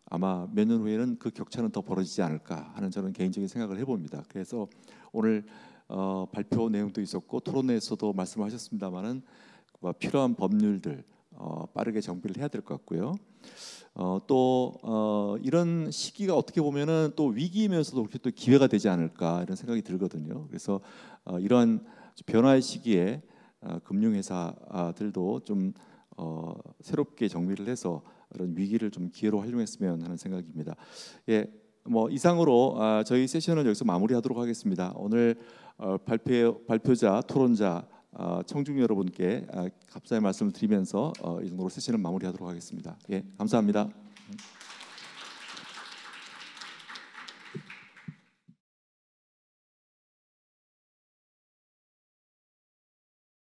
아마 몇 년 후에는 그 격차는 더 벌어지지 않을까 하는 저는 개인적인 생각을 해봅니다. 그래서 오늘 발표 내용도 있었고 토론회에서도 말씀하셨습니다마는 필요한 법률들 빠르게 정비를 해야 될 것 같고요. 또 이런 시기가 어떻게 보면은 또 위기이면서도 그렇게 또 기회가 되지 않을까 이런 생각이 들거든요. 그래서 이러한 변화의 시기에 금융회사들도 좀 새롭게 정비를 해서 이런 위기를 좀 기회로 활용했으면 하는 생각입니다. 예, 뭐 이상으로 저희 세션을 여기서 마무리하도록 하겠습니다. 오늘 발표자, 토론자, 청중 여러분께 감사의 말씀을 드리면서 이 정도로 세션을 마무리하도록 하겠습니다. 예, 감사합니다.